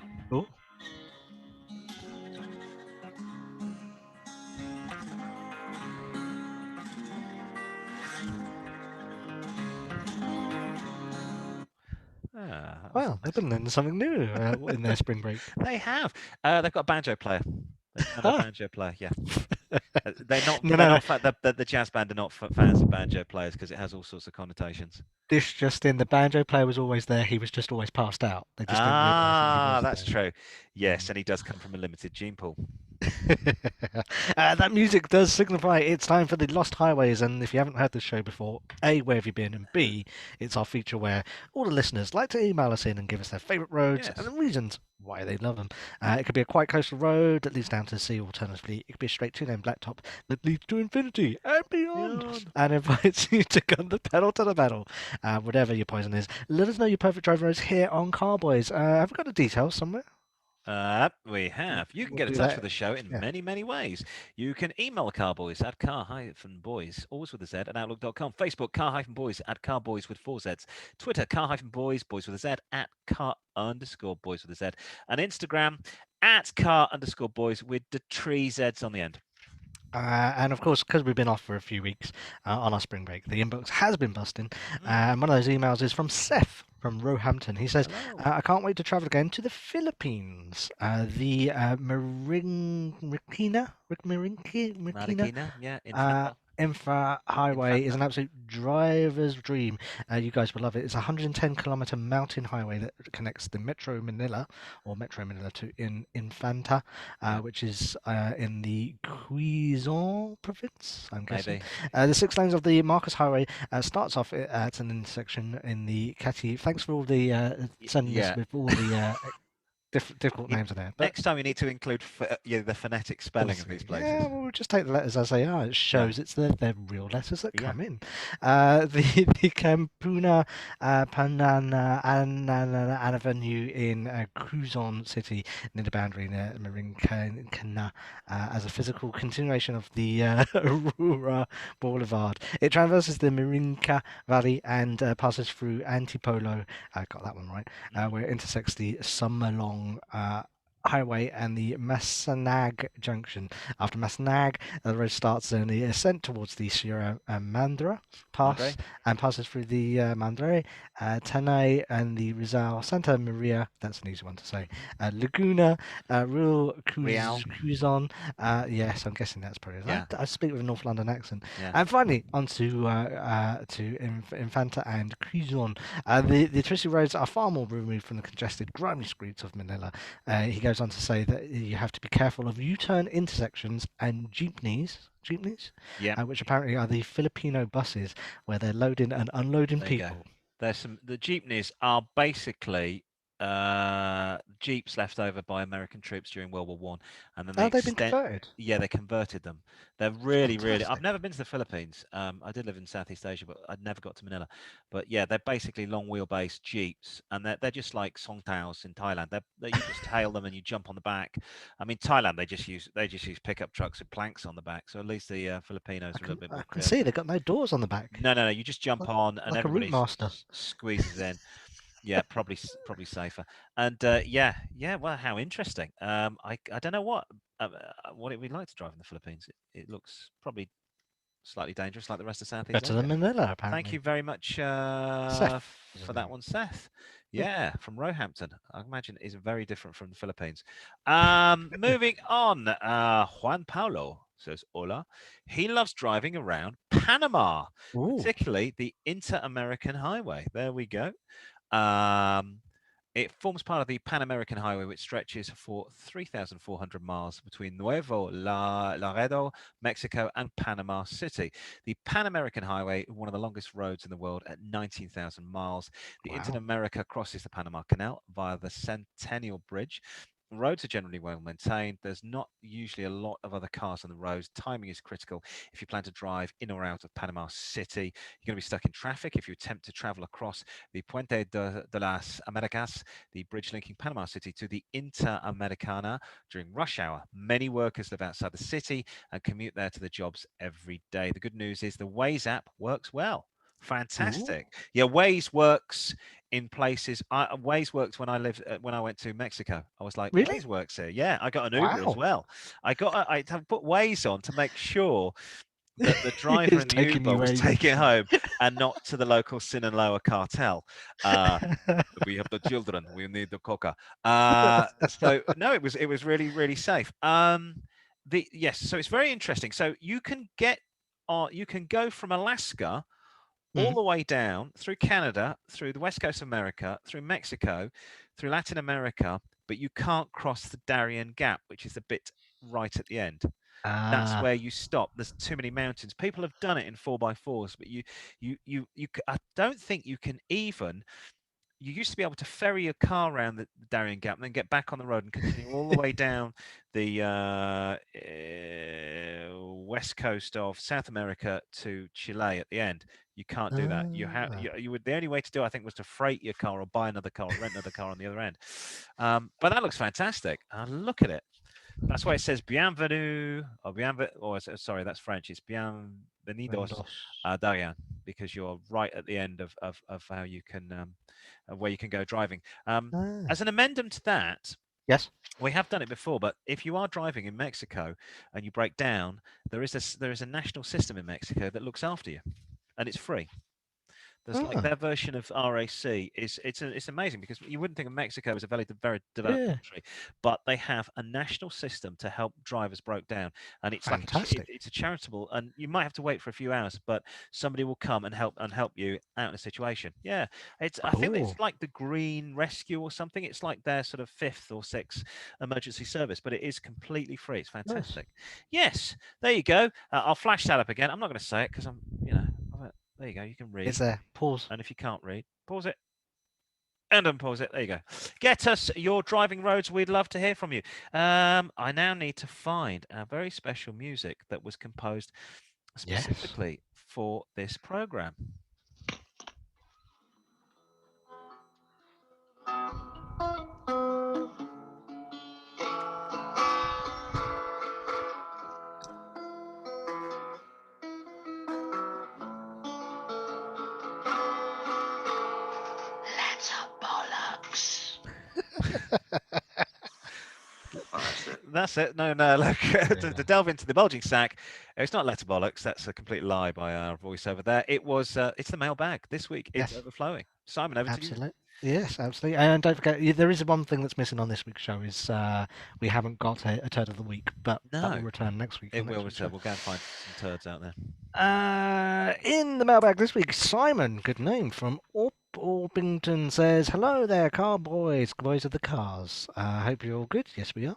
Well, they've been learning something new in their spring break. They have. They've got a banjo player. A banjo player, yeah. They're not. The jazz band are not fans of banjo players because it has all sorts of connotations. This just in: the banjo player was always there. He was just always passed out. They just that's true. Yes, and he does come from a limited gene pool. That music does signify it's time for the Lost Highways, and if you haven't heard this show before, A, where have you been, and B, it's our feature where all the listeners like to email us in and give us their favourite roads and the reasons why they love them. It could be a quite coastal road that leads down to the sea, alternatively it could be a straight two-lane blacktop that leads to infinity and beyond, and invites you to gun the pedal to the metal. Whatever your poison is, let us know your perfect driving roads here on Car-Boyz. Have we got the details somewhere? We have. You can get in touch with the show in many, many ways. You can email the Car-Boyz at car-boys, always with a Z, at outlook.com. Facebook, car-boys at car-boys with 4 Zs. Twitter, car-boys, boys with a Z, at car_boys with a Z. And Instagram, at car_boys with the 3 Zs on the end. And of course, because we've been off for a few weeks on our spring break, the inbox has been busting. Mm. And one of those emails is from Seth from Roehampton. He says, Hello. I can't wait to travel again to the Philippines. The Marikina, yeah, Infra Highway is an absolute driver's dream. You guys will love it. It's a 110-kilometer mountain highway that connects the Metro Manila to Infanta, which is in the Quezon province, I'm guessing. Maybe. The 6 lanes of the Marcos Highway starts off at an intersection in the Cati. Thanks for all the sending us with all the difficult names in there. But next time you need to include the phonetic spelling of these places. Yeah, well, we'll just take the letters as they are. It shows it's their real letters that come in. The Campuna Panana Avenue in Quezon City near the boundary near Marincana as a physical continuation of the Aurora Boulevard. It traverses the Marinca Valley and passes through Antipolo. I got that one right. Where it intersects the Summerlong Highway and the Masanag Junction. After Masanag, the road starts in the ascent towards the Sierra Madre Pass and passes through the Madre, Tanay, and the Rizal, Santa Maria. That's an easy one to say. Laguna, Real Quezon. Yes, I'm guessing that's probably. Yeah. I speak with a North London accent. Yeah. And finally, onto Infanta and Quezon. The twisty roads are far more removed from the congested, grimy streets of Manila. He goes on to say that you have to be careful of U-turn intersections and jeepneys, which apparently are the Filipino buses where they're loading and unloading people. There's the jeepneys are basically jeeps left over by American troops during World War One, and then they've been converted. Yeah, they converted them. They're really. I've never been to the Philippines. I did live in Southeast Asia, but I'd never got to Manila. But yeah, they're basically long wheelbase jeeps, and they're just like songtaos in Thailand. You just hail them and you jump on the back. I mean, Thailand they just use pickup trucks with planks on the back. So at least the Filipinos are a little bit more. I can see they've got no doors on the back. No. You just jump on and like everybody squeezes in. Yeah, probably safer. And well, how interesting. I don't know what it would like to drive in the Philippines. It looks probably slightly dangerous, like the rest of Southeast Asia. Better than Manila, apparently. Thank you very much for that one, Seth. Yeah, from Roehampton. I imagine is very different from the Philippines. Moving on, Juan Paulo says, hola. He loves driving around Panama, particularly the Inter-American Highway. There we go. It forms part of the Pan-American Highway, which stretches for 3,400 miles between Nuevo Laredo, Mexico, and Panama City. The Pan-American Highway, one of the longest roads in the world at 19,000 miles. The Inter-America crosses the Panama Canal via the Centennial Bridge. Roads are generally well maintained. There's not usually a lot of other cars on the roads. Timing is critical if you plan to drive in or out of Panama City. You're going to be stuck in traffic if you attempt to travel across the Puente de las Americas, the bridge linking Panama City to the Interamericana during rush hour. Many workers live outside the city and commute there to their jobs every day. The good news is the Waze app works well. Fantastic. Yeah, Waze works in places. Waze worked when I went to Mexico. I was like, really? Waze works here. Yeah, I got an Uber as well. I put Waze on to make sure that the driver in the Uber was taken home and not to the local Sinaloa cartel. We have the children. We need the coca. So no, it was really safe. So it's very interesting. So you can go from Alaska all the way down through Canada, through the west coast of America, through Mexico, through Latin America, but you can't cross the Darien Gap, which is the bit right at the end. That's where you stop. There's too many mountains. People have done it in 4x4s, but I don't think you can even. You used to be able to ferry your car around the Darien Gap and then get back on the road and continue all the way down the west coast of South America to Chile at the end. You can't do that. The only way to do it, I think, was to freight your car or buy another car or rent another car on the other end. But that looks fantastic. Look at it. That's why it says bienvenue, sorry, that's French. It's bienvenidos a Darien, because you're right at the end of how you can, where you can go driving. As an amendment to that, Yes. We have done it before, but if you are driving in Mexico and you break down, there is a national system in Mexico that looks after you, and it's free. There's like their version of RAC it's amazing because you wouldn't think of Mexico as a very developed country, but they have a national system to help drivers broke down, and it's Fantastic. like it's a charitable, and you might have to wait for a few hours, but somebody will come and help you out in a situation. Yeah, I think it's like the Green Rescue or something. It's like their sort of 5th or 6th emergency service, but it is completely free. It's fantastic. Yes, there you go. I'll flash that up again. I'm not going to say it because there you go. You can read. It's there. Pause. And if you can't read, pause it. And unpause it. There you go. Get us your driving roads. We'd love to hear from you. I now need to find a very special music that was composed specifically for this program. That's it. No. Look, to delve into the bulging sack, it's not Letter Bollocks. That's a complete lie by our voiceover there. It was. It's the mailbag this week. It's overflowing. Simon, over to you. Yes, absolutely. And don't forget, there is one thing that's missing on this week's show is we haven't got a turd of the week, but that will return next week. It will return. We'll go and find some turds out there. In the mailbag this week, Simon, good name, from Orpington says, "Hello there, car boys of the cars. Hope you're all good. Yes, we are.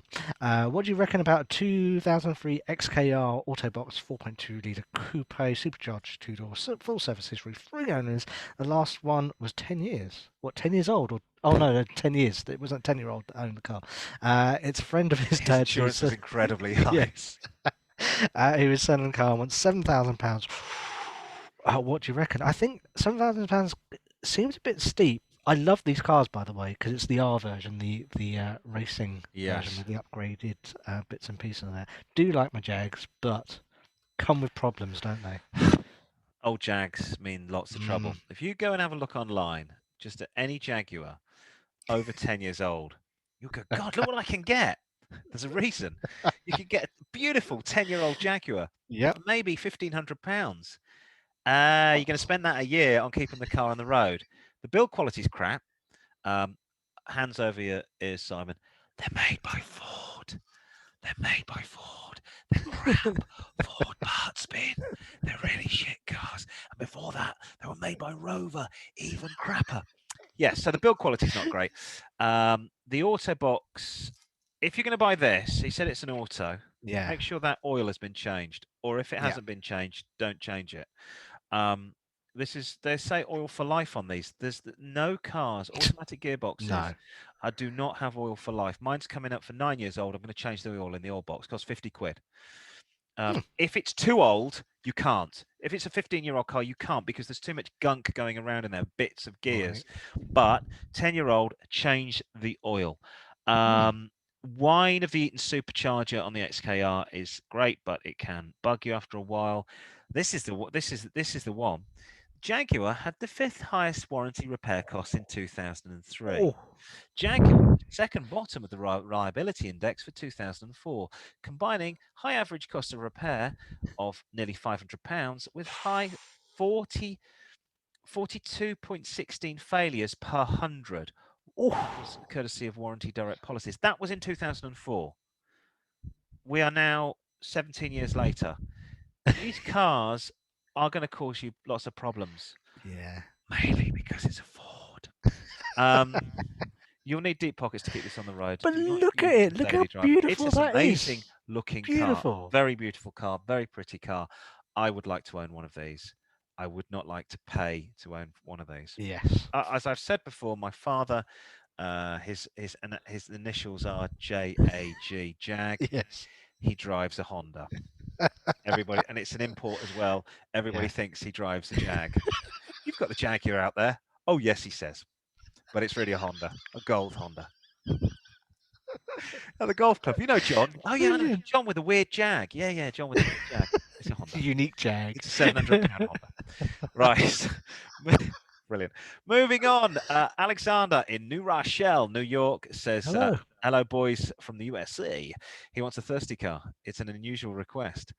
What do you reckon about 2003 XKR Autobox 4.2 litre coupe supercharged 2-door full service history, 3 owners? The last one was 10 years. What, 10 years old? Oh no, 10 years. It wasn't a 10-year-old that owned the car. It's a friend of his dad. Insurance is incredibly high. Yes. He was selling the car and wants £7,000. What do you reckon? I think £7,000 seems a bit steep. I love these cars, by the way, because it's the R version, the racing version with the upgraded bits and pieces in there. Do like my Jags, but come with problems, don't they? Old Jags mean lots of trouble. If you go and have a look online, just at any Jaguar over 10 years old, you'll go, God, look what I can get. There's a reason. You can get a beautiful 10-year-old Jaguar. Yep. Maybe £1,500. You're going to spend that a year on keeping the car on the road. The build quality's crap. Hands over your ears, Simon. They're made by Ford. They're crap. Ford parts bin. They're really shit cars. And before that, they were made by Rover. Even crapper. Yes, so the build quality's not great. The Autobox, if you're going to buy this, he said it's an auto. Yeah. Make sure that oil has been changed. Or if it hasn't been changed, don't change it. They say oil for life on these. There's no cars, automatic gearboxes. No. I do not have oil for life. Mine's coming up for 9 years old. I'm going to change the oil in the oil box. It costs 50 quid. If it's too old, you can't. If it's a 15-year-old car, you can't because there's too much gunk going around in there, bits of gears. Right. But 10-year-old, change the oil. Wine of the Eaton supercharger on the XKR is great, but it can bug you after a while. This is the one. Jaguar had the 5th highest warranty repair costs in 2003. Oh. Jaguar second bottom of the reliability index for 2004, combining high average cost of repair of nearly £500 with high 42.16 failures per 100. Courtesy of warranty direct policies. That was in 2004. We are now 17 years later. These cars are going to cause you lots of problems. Yeah. Mainly because it's a Ford. You'll need deep pockets to keep this on the road. But look at it. Look how beautiful that is. It's an amazing looking car. Very beautiful car. Very pretty car. I would like to own one of these. I would not like to pay to own one of these. Yes. As I've said before, my father, his initials are JAG. Jag. Yes. He drives a Honda. Everybody, and it's an import as well. Everybody thinks he drives a Jag. You've got the Jaguar out there. Oh yes, he says, but it's really a Honda, a gold Honda. At the golf club, you know John. Oh yeah, I know John with a weird Jag. Yeah, John with a weird Jag. It's a Honda. Unique Jag. It's a £700 Honda. Right. Brilliant. Moving on, Alexander in New Rochelle, New York says, Hello. hello, boys from the USA. He wants a thirsty car. It's an unusual request.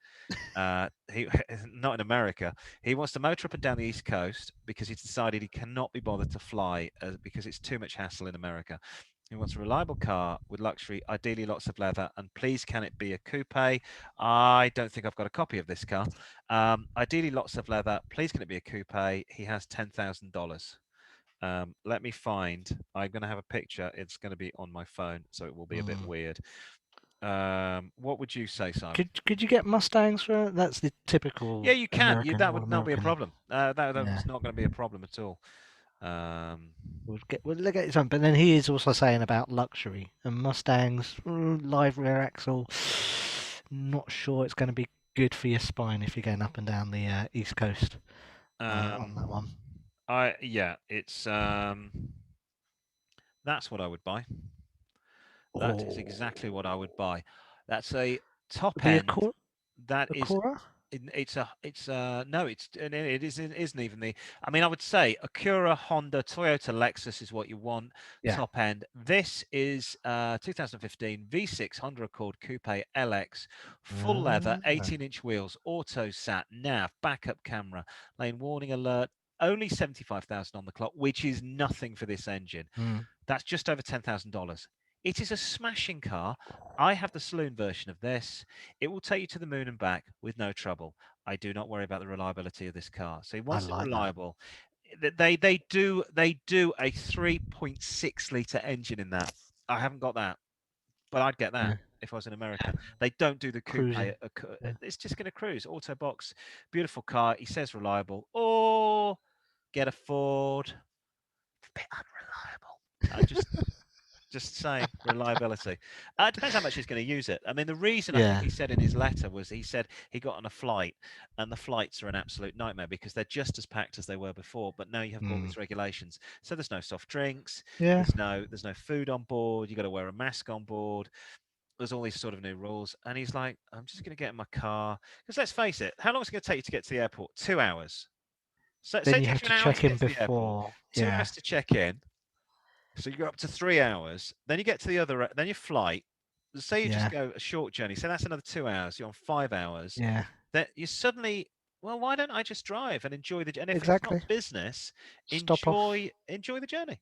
He not in America. He wants to motor up and down the East Coast because he's decided he cannot be bothered to fly because it's too much hassle in America. He wants a reliable car with luxury, ideally lots of leather, and please can it be a coupe? I don't think I've got a copy of this car. Ideally lots of leather, please can it be a coupe? He has $10,000. Let me find. I'm going to have a picture. It's going to be on my phone, so it will be a bit weird. What would you say, Simon? Could you get Mustangs for it? That's the typical. Yeah, you can. American, That would not be a American. problem. That's Yeah. not going to be a problem at all. We'll look at something, but then he is also saying about luxury and Mustangs, live rear axle. Not sure it's going to be good for your spine if you're going up and down the East Coast on that one. It's that's what I would buy. That is exactly what I would buy. That's a top end. That is. It isn't even the. I mean, I would say Acura, Honda, Toyota, Lexus is what you want. Yeah. Top end. This is 2015 V6 Honda Accord Coupe LX, full leather, 18-inch wheels, auto sat, nav, backup camera, lane warning alert. Only 75,000 on the clock, which is nothing for this engine. That's just over $10,000. It is a smashing car. I have the saloon version of this. It will take you to the moon and back with no trouble. I do not worry about the reliability of this car. So he wants it reliable. They do a 3.6 litre engine in that. I haven't got that, but I'd get that if I was in America. They don't do the coupe. It's just going to cruise. Auto box, beautiful car. He says reliable. Or get a Ford. It's a bit unreliable. Just saying, reliability. It depends how much he's going to use it. I mean, the reason I think he said in his letter was he said he got on a flight, and the flights are an absolute nightmare because they're just as packed as they were before. But now you have all these regulations, so there's no soft drinks. There's no food on board. You got to wear a mask on board. There's all these sort of new rules, and he's like, I'm just going to get in my car because let's face it, how long is it going to take you to get to the airport? 2 hours. So then you have to check in before. 2 hours to check in. So you go up to 3 hours, then you get to the other, then your flight. Say you just go a short journey, so that's another 2 hours. You're on 5 hours. Yeah. That you suddenly, well, why don't I just drive and enjoy the journey? If it's not business, enjoy the journey. Enjoy the journey.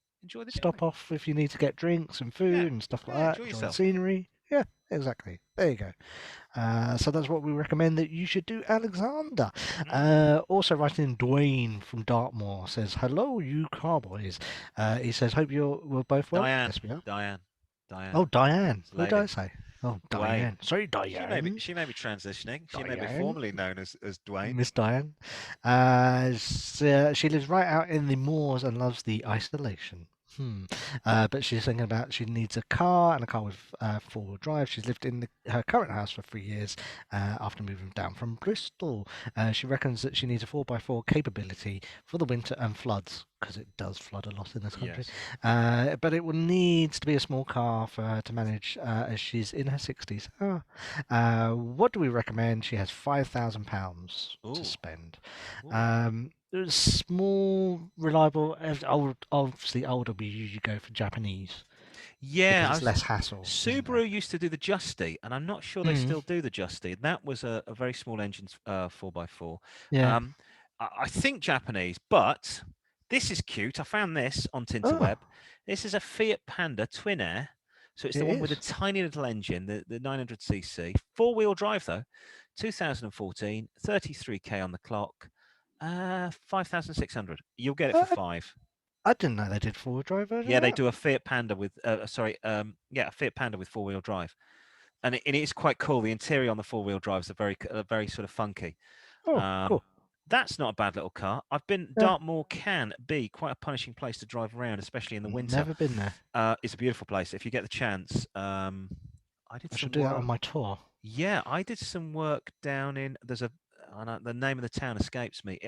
Stop off if you need to get drinks and food and stuff like that. Enjoy the scenery. Yeah, exactly. There you go. So that's what we recommend that you should do, Alexander. Also writing in, Dwayne from Dartmoor says, hello, you car-boys. He says, hope we're both well. Diane. Yes, we are. Diane. Oh, Diane. What did I say? Oh, Diane. Sorry, Diane. She may be transitioning. She may be formerly known as Dwayne. Miss Diane. She lives right out in the moors and loves the isolation. But she's thinking about she needs a car and a car with four-wheel drive. She's lived in her current house for 3 years after moving down from Bristol. She reckons that she needs a 4x4 capability for the winter and floods, because it does flood a lot in this country. Yes. But it will needs to be a small car for her to manage as she's in her 60s. What do we recommend? She has £5,000 to spend. Small, reliable, obviously older, we usually go for Japanese. Yeah, it's less hassle. Subaru used to do the Justy, and I'm not sure they still do the Justy. That was a very small engine 4x4. Yeah. I think Japanese, but this is cute. I found this on Tinterweb. This is a Fiat Panda Twin Air. So it's the one with a tiny little engine, the 900cc. Four-wheel drive, though. 2014, 33k on the clock. 5,600. You'll get it for 5. I didn't know they did four-wheel drive. Yeah, they do a Fiat Panda with a Fiat Panda with four-wheel drive, and it is quite cool. The interior on the four-wheel drives are very sort of funky. Cool. That's not a bad little car. I've been. Dartmoor can be quite a punishing place to drive around, especially in the winter. Never been there. It's a beautiful place. If you get the chance, I should do that on my tour. Yeah, I did some work down in. The name of the town escapes me.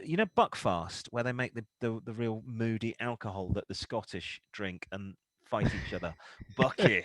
You know Buckfast, where they make the real moody alcohol that the Scottish drink and fight each other. Bucky.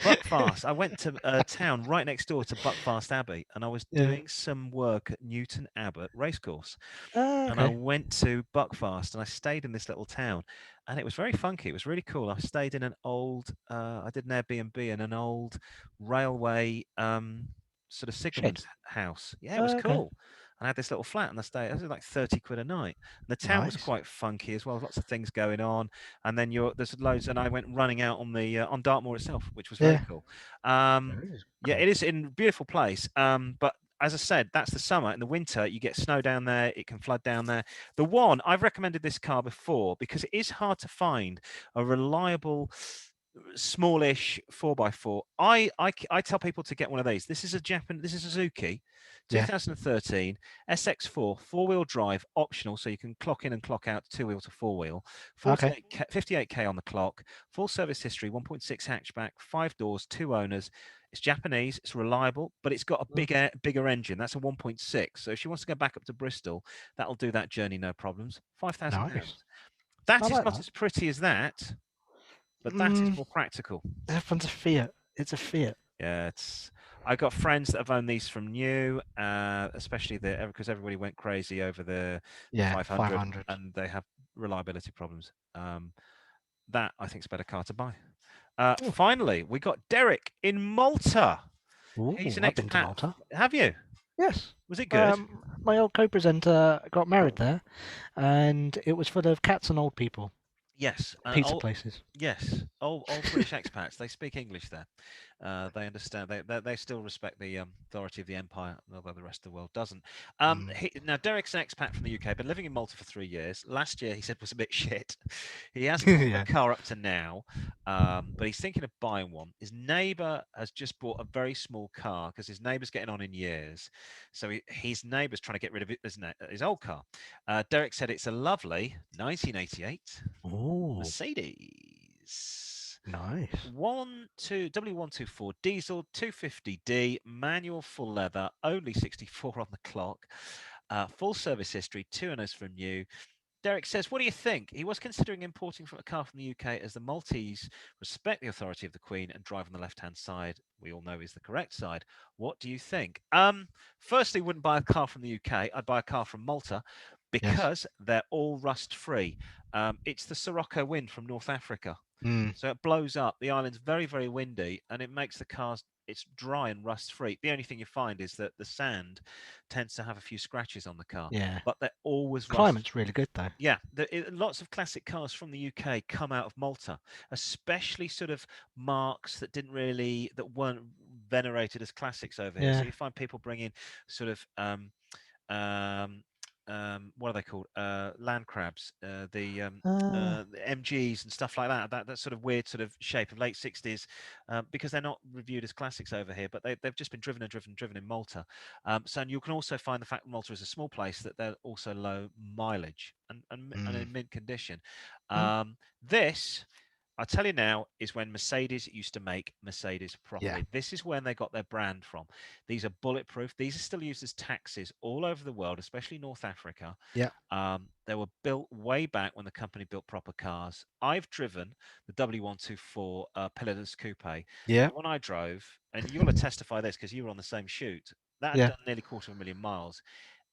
Buckfast. I went to a town right next door to Buckfast Abbey, and I was doing some work at Newton Abbot Racecourse. And I Okay. went to Buckfast, and I stayed in this little town, and it was very funky. It was really cool. I stayed in an old, I did an Airbnb in an old railway sort of signalman's Shed. house. Yeah, it was Okay. cool. And I had this little flat, and I stayed. It was like 30 quid a night. And the town was Nice. quite funky as well. Lots of things going on, and then there's loads. And I went running out on the on Dartmoor itself, which was very Yeah. cool. Very Yeah, cool. it is in a beautiful place. But as I said, that's the summer. In the winter, you get snow down there. It can flood down there. The one I've recommended this car before because it is hard to find a reliable, smallish 4x4. I tell people to get one of these. This is This is a Suzuki, Yeah. 2013 SX4 4-wheel drive optional, so you can clock in and clock out 2-wheel to 4-wheel. Okay. 58k on the clock. Full service history. 1.6 hatchback. 5 doors. 2 owners. It's Japanese. It's reliable, but it's got a bigger engine. That's a 1.6. So if she wants to go back up to Bristol, that'll do that journey no problems. £5,000. Nice. That I is like not that. as pretty as that, but that is more practical. Everyone's a Fiat. It's a Fiat. Yeah, I got friends that have owned these from new, especially because everybody went crazy over the 500, and they have reliability problems. That I think is a better car to buy. Finally, we got Derek in Malta. Ooh, He's an I've been to expat. Malta. Have you? Yes. Was it good? My old co-presenter got married there, and it was full of cats and old people. Yes. Pizza places. Yes. Old British expats. They speak English there. They understand. They still respect the authority of the empire, although the rest of the world doesn't. Now, Derek's an expat from the UK, been living in Malta for 3 years. Last year, he said, was a bit shit. He hasn't bought a car up to now, but he's thinking of buying one. His neighbour has just bought a very small car because his neighbour's getting on in years. So his neighbour's trying to get rid of his old car. Derek said it's a lovely 1988 Mercedes. Nice. W124 diesel 250D manual full leather, only 64 on the clock. Full service history, 2 owners from new. Derek says, what do you think? He was considering importing from a car from the UK as the Maltese respect the authority of the Queen and drive on the left-hand side. We all know is the correct side. What do you think? Firstly, wouldn't buy a car from the UK. I'd buy a car from Malta because they're all rust-free. It's the Sirocco wind from North Africa. So it blows up. The island's very, very windy, and it makes the cars, it's dry and rust-free. The only thing you find is that the sand tends to have a few scratches on the car. Yeah. But they're always Climate's really good, though. Yeah. Lots of classic cars from the UK come out of Malta, especially sort of marques that weren't venerated as classics over here. So you find people bringing sort of what are they called? Land crabs, the MGs and stuff like that. That sort of weird sort of shape of late 60s, because they're not reviewed as classics over here, but they've just been driven in Malta. So you can also find the fact that Malta is a small place that they're also low mileage and in mint condition. This, I tell you now, is when Mercedes used to make Mercedes properly. This is when they got their brand from. These are bulletproof. These are still used as taxis all over the world, especially North Africa. They were built way back when the company built proper cars. I've driven the W124 Pilatus Coupe. The one I drove, and you'll testify this because you were on the same shoot, that had done nearly 250,000 miles,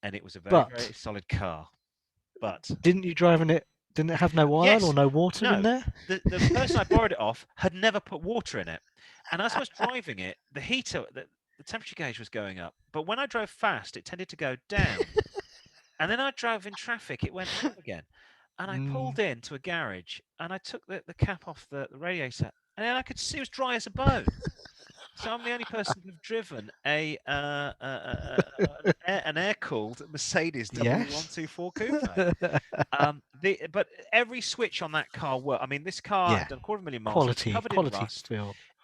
and it was a very, very solid car. But didn't you drive in it? Didn't it have no oil or no water in there? The person I borrowed it off had never put water in it. And as I was driving it, the heater, the temperature gauge was going up. But when I drove fast, it tended to go down. And then I drove in traffic, it went up again. And I pulled into a garage and I took the cap off the radiator. And then I could see it was dry as a bone. So I'm the only person who've driven an air-cooled Mercedes W124 Coupe. But every switch on that car worked. I mean, this car done 250,000 miles. Covered in rust.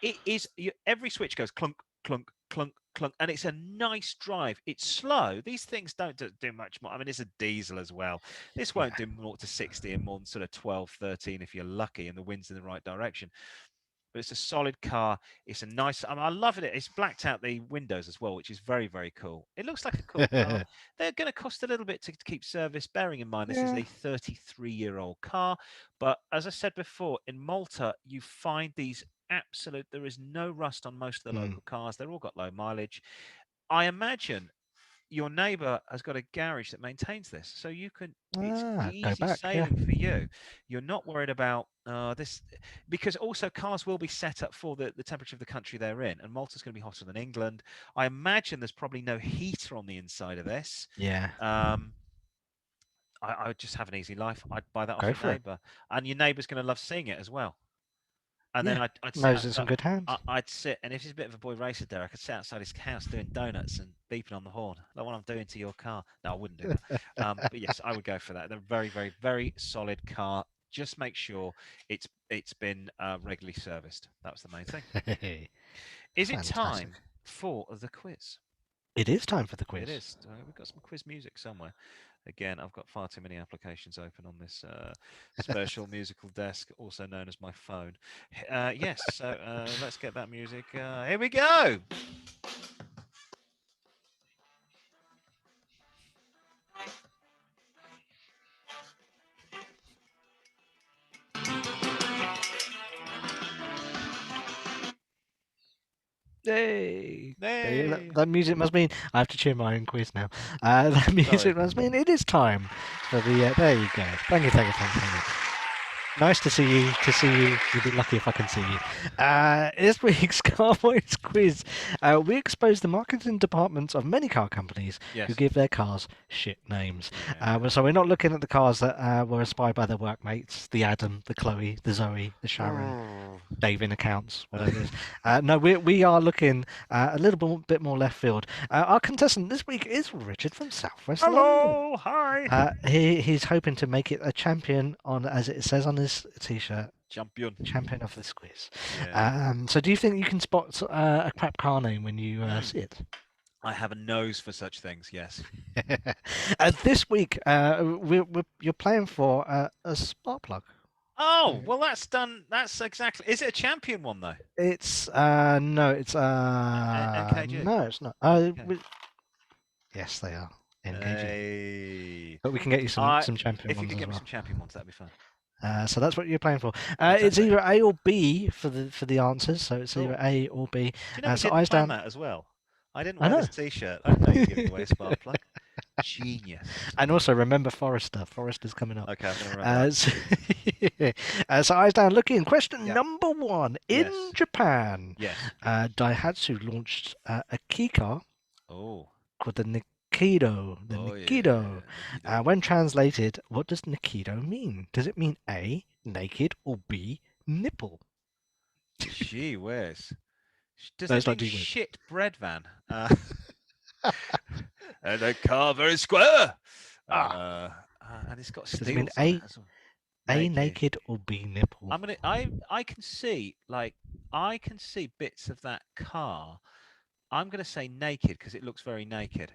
It is every switch goes clunk, clunk, clunk, clunk, and it's a nice drive. It's slow. These things don't do much more. I mean, it's a diesel as well. This won't do 0 to 60 in more than sort of 12, 13 if you're lucky and the wind's in the right direction. But it's a solid car. It's a nice. I love it. It's blacked out the windows as well, which is very, very cool. It looks like a cool car. They're going to cost a little bit to keep service, bearing in mind this is a 33-year-old car. But as I said before, in Malta, you find these there is no rust on most of the local cars. They're all got low mileage. I imagine your neighbour has got a garage that maintains this, so you can. It's Go easy back, sailing for you. You're not worried about this, because also cars will be set up for the temperature of the country they're in, and Malta's going to be hotter than England. I imagine there's probably no heater on the inside of this. Yeah. I would just have an easy life. I'd buy that off Go your for it. neighbour, and your neighbour's going to love seeing it as well. And Yeah. then I'd sit Knows it's in good hands. I'd sit, and if he's a bit of a boy racer there, I could sit outside his house doing donuts and beeping on the horn, like what I'm doing to your car. No, I wouldn't do that. But yes, I would go for that. They're a very, very, very solid car. Just make sure it's been regularly serviced. That was the main thing. Is it time for the quiz? It is time for the quiz. It is. We've got some quiz music somewhere. Again, I've got far too many applications open on this special musical desk, also known as my phone. Yes, so let's get that music. Here we go. Hey. Hey. That music must mean I have to cheer my own quiz now. That music must mean it is time for the. There you go. Thank you. Nice to see you. You'll be lucky if I can see you. This week's Car-Boyz quiz. We expose the marketing departments of many car companies who give their cars shit names. So we're not looking at the cars that were inspired by their workmates, the Adam, the Chloe, the Zoe, the Sharon, Dave in accounts, whatever it is. No, we are looking a little bit more left field. Our contestant this week is Richard from Southwest London. Hello, hi. He's hoping to make it a champion on, as it says on his t-shirt, champion of this quiz. Yeah. So do you think you can spot a crap car name when you see it? I have a nose for such things, yes. This week, you're playing for a spark plug. Oh, well, that's done. That's exactly. Is it a champion one, though? It's no, it's NKG? No, it's not. Okay. Yes, they are NKG. Hey. But we can get you some champion if ones. You could get me well. some champion ones, that'd be fun. So that's what you're playing for. It's either A or B for the answers. So it's either A or B. Do you know so I didn't plan that as well? I didn't wear this t-shirt. I didn't know you were giving away a spark plug. Genius. And also remember Forester. Forester's coming up. Okay, I'm going to remember that. So eyes down, looking. Question number 1. In Japan, Daihatsu launched a kei car called the Nikido. The Nikido. When translated, what does Nikido mean? Does it mean A, naked, or B, nipple? Gee whiz. Does it mean shit bread van? And a car very square. And it's got steel. Does it mean A naked or B nipple? I can see bits of that car. I'm gonna say naked because it looks very naked.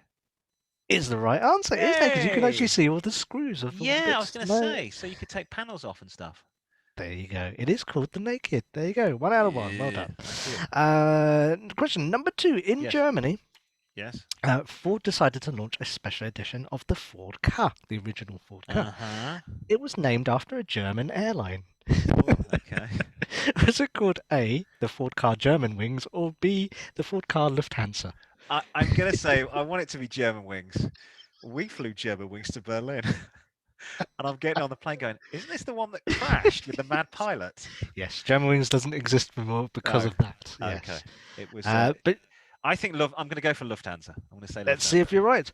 Is the right answer. It is naked. You can actually see all the screws of the I was gonna say, so you could take panels off and stuff. There you go. It is called the Naked. There you go. 1 out of 1. Well done. Question number 2. In Germany, Ford decided to launch a special edition of the Ford Ka, the original Ford Ka. It was named after a German airline. Okay. Was it called A, the Ford Ka German Wings, or B, the Ford Ka Lufthansa? I'm going to say I want it to be German Wings. We flew German Wings to Berlin. And I'm getting on the plane going, isn't this the one that crashed with the mad pilot? Yes, German Wings doesn't exist anymore because of that. Yes. Okay. It was. But I think I'm going to go for Lufthansa. I'm going to say Lufthansa. Let's see if you're right.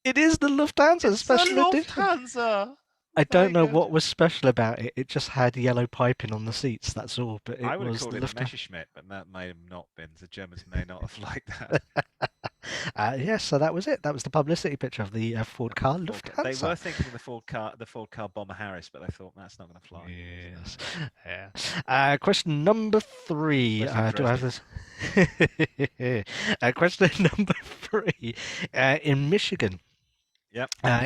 It is the Lufthansa special edition. Lufthansa. I don't know what was special about it. It just had yellow piping on the seats. That's all. But I would have called it a Messerschmitt, but that may have not been. The Germans may not have liked that. Yes, so that was it. That was the publicity picture of the Ford Ka Lufthansa. They were thinking of the Ford Ka Bomber Harris, but they thought that's not going to fly. Yes. Yeah. Question number 3. Do I have this? Question number 3. In Michigan.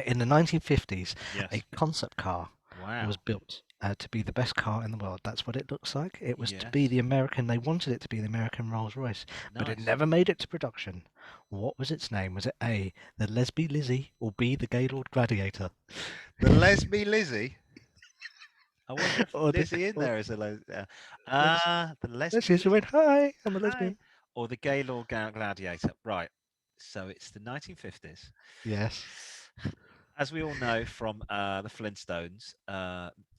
In the 1950s, a concept car was built to be the best car in the world. That's what it looks like. It was to be the American. They wanted it to be the American Rolls-Royce, but it never made it to production. What was its name? Was it A, the Lesby Lizzie, or B, the Gaylord Gladiator? The Lesby Lizzie. I wonder if Lizzie in there is a lesbian. The lesbian. She went, "Hi, I'm a Hi. lesbian." Or the Gaylord Gladiator. Right. So it's the 1950s. Yes. As we all know from the Flintstones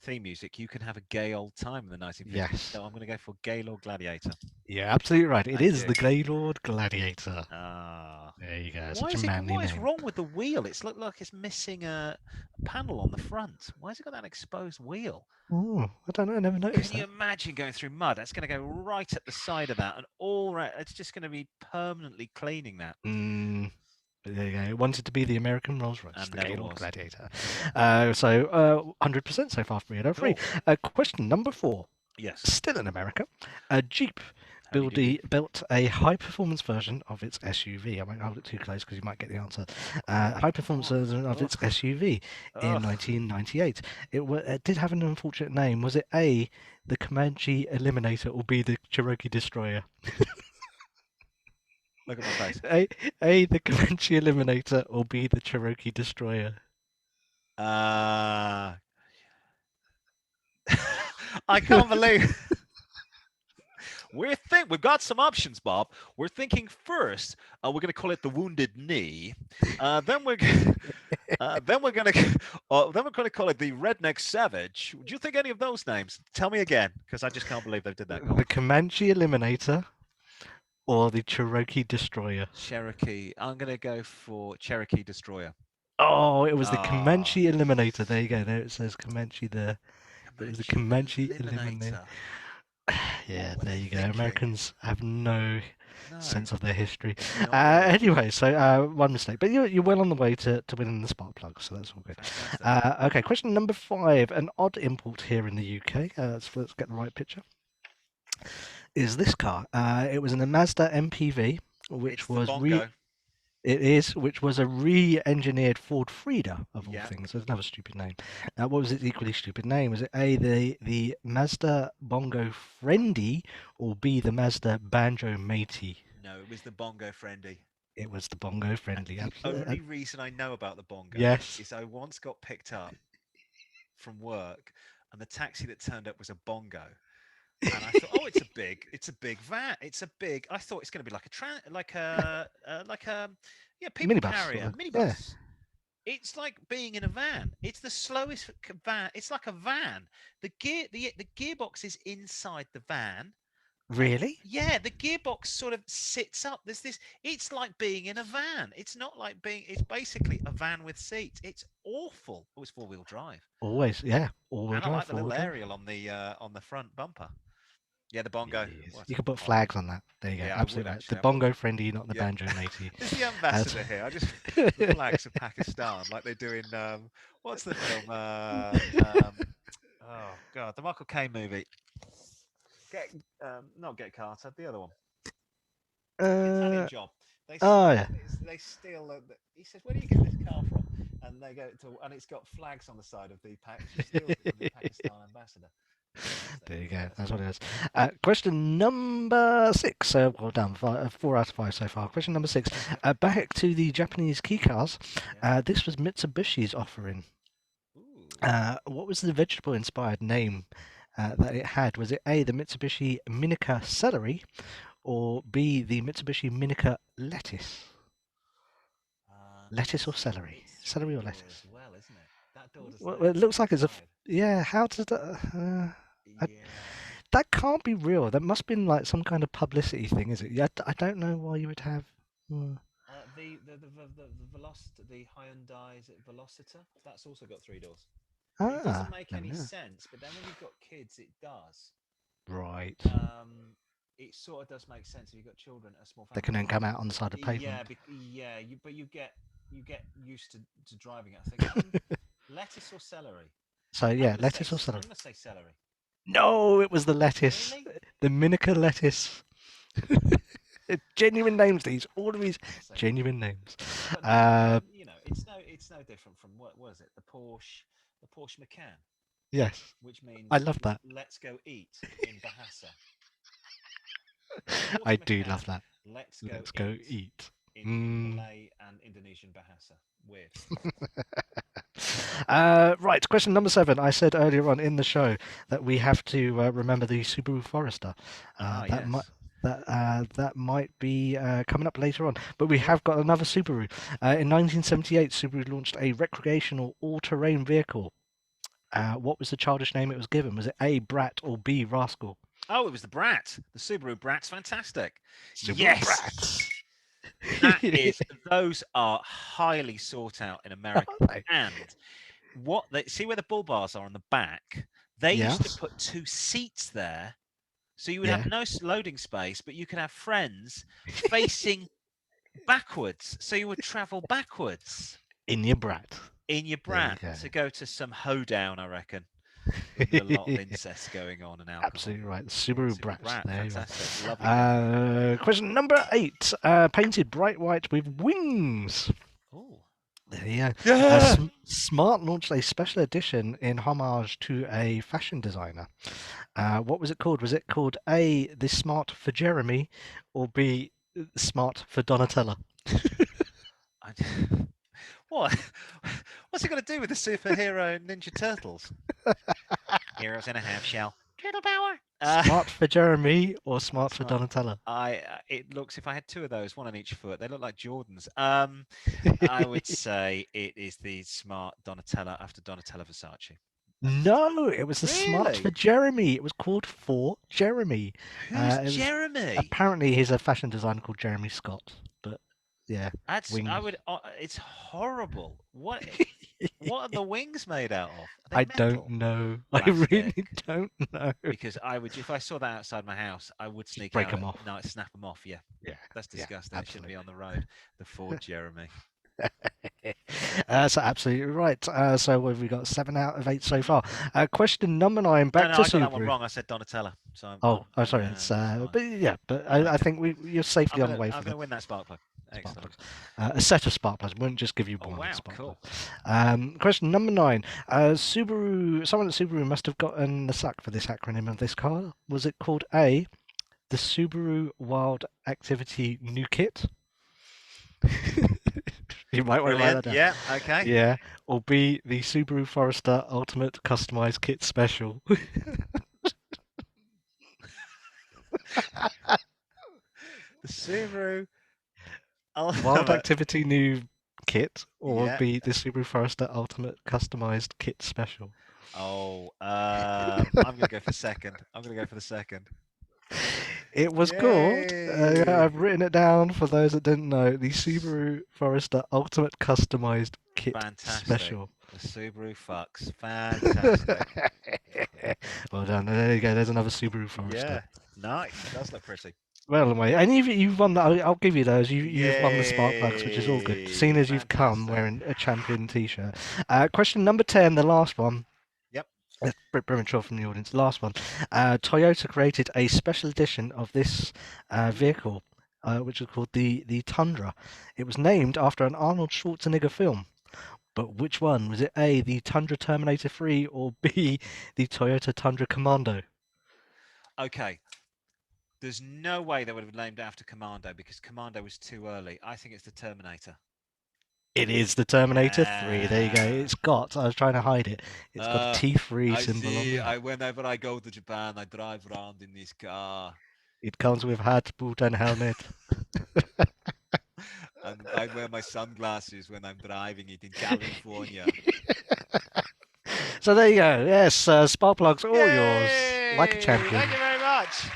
theme music, you can have a gay old time in the 1950s. Yes. So I'm going to go for Gaylord Gladiator. Yeah, absolutely right. It Thank is you. the Gaylord Gladiator. Ah. There you go. What is wrong with the wheel? It's looked like it's missing a panel on the front. Why has it got that exposed wheel? Oh, I don't know. I never noticed Can you imagine going through mud? That's going to go right at the side of that, and all right. It's just going to be permanently cleaning that. But there you go. It wanted to be the American Rolls-Royce, And the never Gaylord was. Gladiator. So 100% so far for Fredo Free. Question number 4. Yes. Still in America. Jeep built a high-performance version of its SUV. I won't hold it too close because you might get the answer. High-performance version of its SUV in 1998. It did have an unfortunate name. Was it A, the Comanche Eliminator, or B, the Cherokee Destroyer? Look at my face. A, the Comanche Eliminator, or B, the Cherokee Destroyer? I can't believe we've got some options, Bob. We're thinking first we're going to call it the Wounded Knee. Then we're going to call it the Redneck Savage. Do you think any of those names? Tell me again, because I just can't believe they did that. The Comanche Eliminator or the Cherokee Destroyer? Cherokee. I'm going to go for Cherokee Destroyer. Oh, it was the Comanche Eliminator. There you go. There it says Comanche there. It was the Comanche Eliminator. Yeah, there you go. Americans have no sense of their history. Anyway, so one mistake, but you're well on the way to winning the spark plug, so that's all good. Okay, question number 5. An odd import here in the UK. Let's get the right picture. Is this car? It was in a Mazda MPV, which was which was a re-engineered Ford Frida of all things. There's another stupid name. Now, what was its equally stupid name? Was it A, the Mazda Bongo Friendy, or B, the Mazda Banjo Matey? No, it was the Bongo Friendy. It was the Bongo Friendly. The only reason I know about the Bongo is I once got picked up from work, and the taxi that turned up was a Bongo. And I thought, oh, it's a big van. I thought it's going to be like a people carrier, minibus. Yeah. It's like being in a van. It's the slowest van. It's like a van. The gearbox is inside the van. Really? Yeah, the gearbox sort of sits up. It's like being in a van. It's not like it's basically a van with seats. It's awful. Oh, it's 4-wheel drive. Always, yeah. All-wheel drive. I like the little aerial on the front bumper. Yeah, the Bongo. You can put flags on that. There you go. Yeah, absolutely right. The Bongo Friendly, not the Banjo Matey. There's the ambassador here. I just the flags of Pakistan, like they do in what's the film? Oh God, the Michael Caine movie. Not Get Carter, the other one. Italian Job. They steal. He says, "Where do you get this car from?" And they go to, and it's got flags on the side of the Pakistan ambassador. There you go. That's what it is. Question number 6. Well done. 4 out of 5 so far. Question number 6. Back to the Japanese kei cars. This was Mitsubishi's offering. What was the vegetable-inspired name that it had? Was it A, the Mitsubishi Minica celery, or B, the Mitsubishi Minica lettuce? Lettuce or celery? Celery or lettuce? Well, isn't it? That door well, it looks like it's a... Yeah, how does that... that can't be real. That must have been like some kind of publicity thing, is it? Yeah, I don't know why you would have... The Hyundai, is it Velociter? That's also got 3 doors. It doesn't make any sense, but then when you've got kids, it does. Right. It sort of does make sense if you've got children, a small family. They can then come out on the side of pavement. But you get used to driving it. I think lettuce or celery. So yeah, lettuce or celery. I'm gonna say celery. No, it was the lettuce. Really? The Minica lettuce. Genuine names, these. All of these genuine names. It's no different from what was it? The Porsche Macan. Yes. Which means I love that. Let's go eat in Bahasa. I do love that. Let's go eat in Malay and Indonesian Bahasa. Weird. Right, question number 7. I said earlier on in the show that we have to remember the Subaru Forester. Yes. That might be coming up later on, but we have got another Subaru. In 1978, Subaru launched a recreational all-terrain vehicle. What was the childish name it was given? Was it A, Brat, or B, Rascal? Oh, it was the Brat. The Subaru Brat's fantastic. Subaru Yes. Those are highly sought out in America. And see where the bull bars are on the back? They used to put 2 seats there. So you would have no loading space, but you could have friends facing backwards. So you would travel backwards. In your Brat. To go to some hoedown, I reckon. With a lot of incest going on and alcohol. Absolutely right. The Subaru Brat. Fantastic. Lovely. Question number 8. Painted bright white with wings. Oh. There you go. Smart launched a special edition in homage to a fashion designer. What was it called? Was it called A, the Smart for Jeremy, or B, Smart for Donatella? What? What's it got to do with the superhero Ninja Turtles? Heroes in a half shell. Turtle power. Smart for Jeremy or smart for Donatella? It looks, if I had 2 of those, one on each foot, they look like Jordans. I would say it is the smart Donatella after Donatella Versace. No, it was the Smart for Jeremy. It was called For Jeremy. Who's Jeremy? Apparently, he's a fashion designer called Jeremy Scott. But yeah, it's horrible. What are the wings made out of? I don't know. Plastic? I really don't know. Because if I saw that outside my house, I would sneak break out. Them off. No, snap them off. Yeah. That's disgusting. It shouldn't be on the road. The Ford Jeremy. So absolutely right. So what have we got? 7 out of 8 so far. Question number 9. Back to I got Subaru. that one wrong. I said Donatella. So I'm sorry. It's but I think you're safely on the way. I'm going to win that spark plug. Excellent. A set of spark plugs. Wouldn't just give you one. Wow, cool. Question number 9. Subaru. Someone at Subaru must have gotten the sack for this acronym of this car. Was it called A, the Subaru Wild Activity New Kit? You might want to write that down. Yeah, okay. Yeah. Or B, the Subaru Forester Ultimate Customized Kit Special. The Subaru Wild Activity New Kit, or B, the Subaru Forester Ultimate Customized Kit Special. Oh, I'm going to go for second. It was called, I've written it down for those that didn't know, the Subaru Forester Ultimate Customized Kit Special. The Subaru fucks. Fantastic. Well done. There you go. There's another Subaru Forester. Yeah, nice. It does look pretty. Well, anyway, and you've won that. I'll give you those. You've won the spark plugs, which is all good. Seeing as you've come wearing a champion T-shirt. Question number 10, the last one. It's a bit premature from the audience. Last one. Toyota created a special edition of this vehicle, which is called the Tundra. It was named after an Arnold Schwarzenegger film. But which one? Was it A, the Tundra Terminator 3, or B, the Toyota Tundra Commando? Okay. There's no way they would have named after Commando because Commando was too early. I think it's the Terminator. It is the Terminator 3. There you go. It's got. I was trying to hide it. It's got a T3 symbol on it. Whenever I go to Japan, I drive around in this car. It comes with hat, boot, and helmet. And I wear my sunglasses when I'm driving it in California. So there you go. Yes, spark plugs all yours. Like a champion. Thank you very much.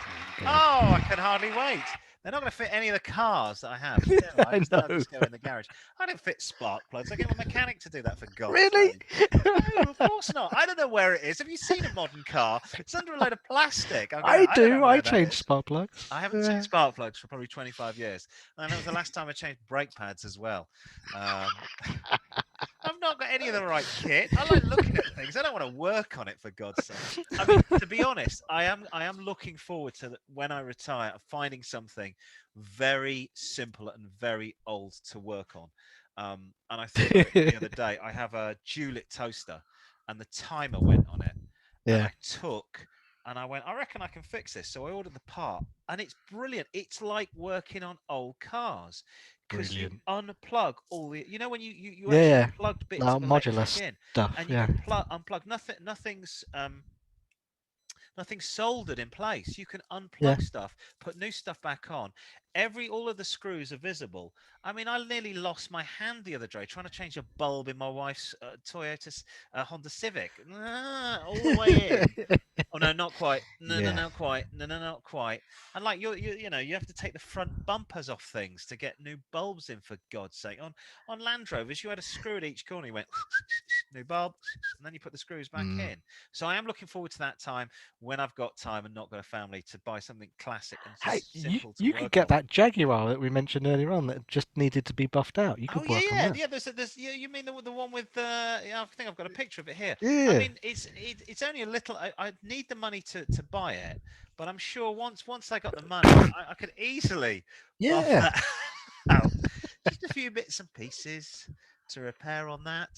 Oh, I can hardly wait. They're not going to fit any of the cars that I have. I just go in the garage. I don't fit spark plugs. I get my mechanic to do that for God's sake. No, of course not. I don't know where it is. Have you seen a modern car? It's under a load of plastic. I do. I change spark plugs. I haven't changed spark plugs for probably 25 years. And that was the last time I changed brake pads as well. I've not got any of the right kit. I like looking at things. I don't want to work on it, for God's sake. I mean, to be honest, I am looking forward to when I retire, finding something very simple and very old to work on. And I thought about it the other day. I have a Juliet toaster, and the timer went on it. Yeah. And I took and I went, I reckon I can fix this. So I ordered the part, and it's brilliant. It's like working on old cars because you unplug all the, when you actually plugged bits of electric in, and you can unplug nothing's soldered in place. You can unplug stuff, put new stuff back on. All of the screws are visible. I mean, I nearly lost my hand the other day trying to change a bulb in my wife's Toyota Honda Civic. All the way in. Oh no, not quite. No, not quite. No, not quite. And like you have to take the front bumpers off things to get new bulbs in. For God's sake, on Land Rovers, you had a screw at each corner. You went new bulb, and then you put the screws back in. So I am looking forward to that time when I've got time and not got a family to buy something classic and simple to you work could get on. that Jaguar that we mentioned earlier on that just needed to be buffed out. You could work on that. There's you mean the one with I think I've got a picture of it here. Yeah. I mean, it's only a little. I need the money to buy it, but I'm sure once I got the money, I could easily buff that out. Just a few bits and pieces to repair on that.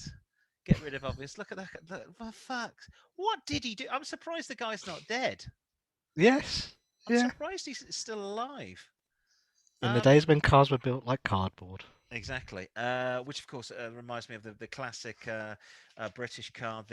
Get rid of obvious. Look at that. For fuck's. What did he do? I'm surprised the guy's not dead. Yes. I'm surprised he's still alive. In the days when cars were built like cardboard. Exactly. Which of course reminds me of the classic British car,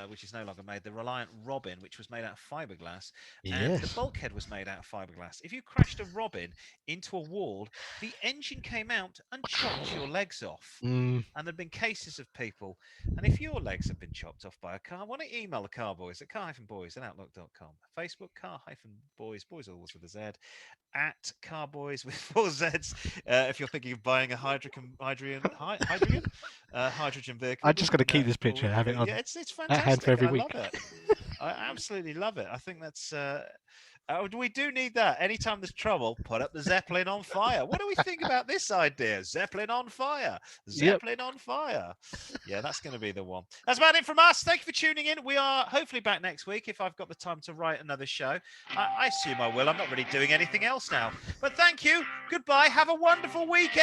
which is no longer made, the Reliant Robin, which was made out of fiberglass, and the bulkhead was made out of fiberglass. If you crashed a Robin into a wall, the engine came out and chopped your legs off. And there've been cases of people, and if your legs have been chopped off by a car, why don't you email the Car-Boyz at car-boys@outlook.com. Facebook car-boys, boys always with a Z, at Car-Boyz with 4 Zs. If you're thinking of buying a hydrogen vehicle, I'm just going to keep this picture and have it on. Yeah, it's fantastic. Hand for every week. I love it. I absolutely love it. I think that's. We do need that. Anytime there's trouble, put up the Zeppelin on fire. What do we think about this idea? Zeppelin on fire. Zeppelin on fire. Yeah, that's going to be the one. That's about it from us. Thank you for tuning in. We are hopefully back next week if I've got the time to write another show. I assume I will. I'm not really doing anything else now. But thank you. Goodbye. Have a wonderful weekend.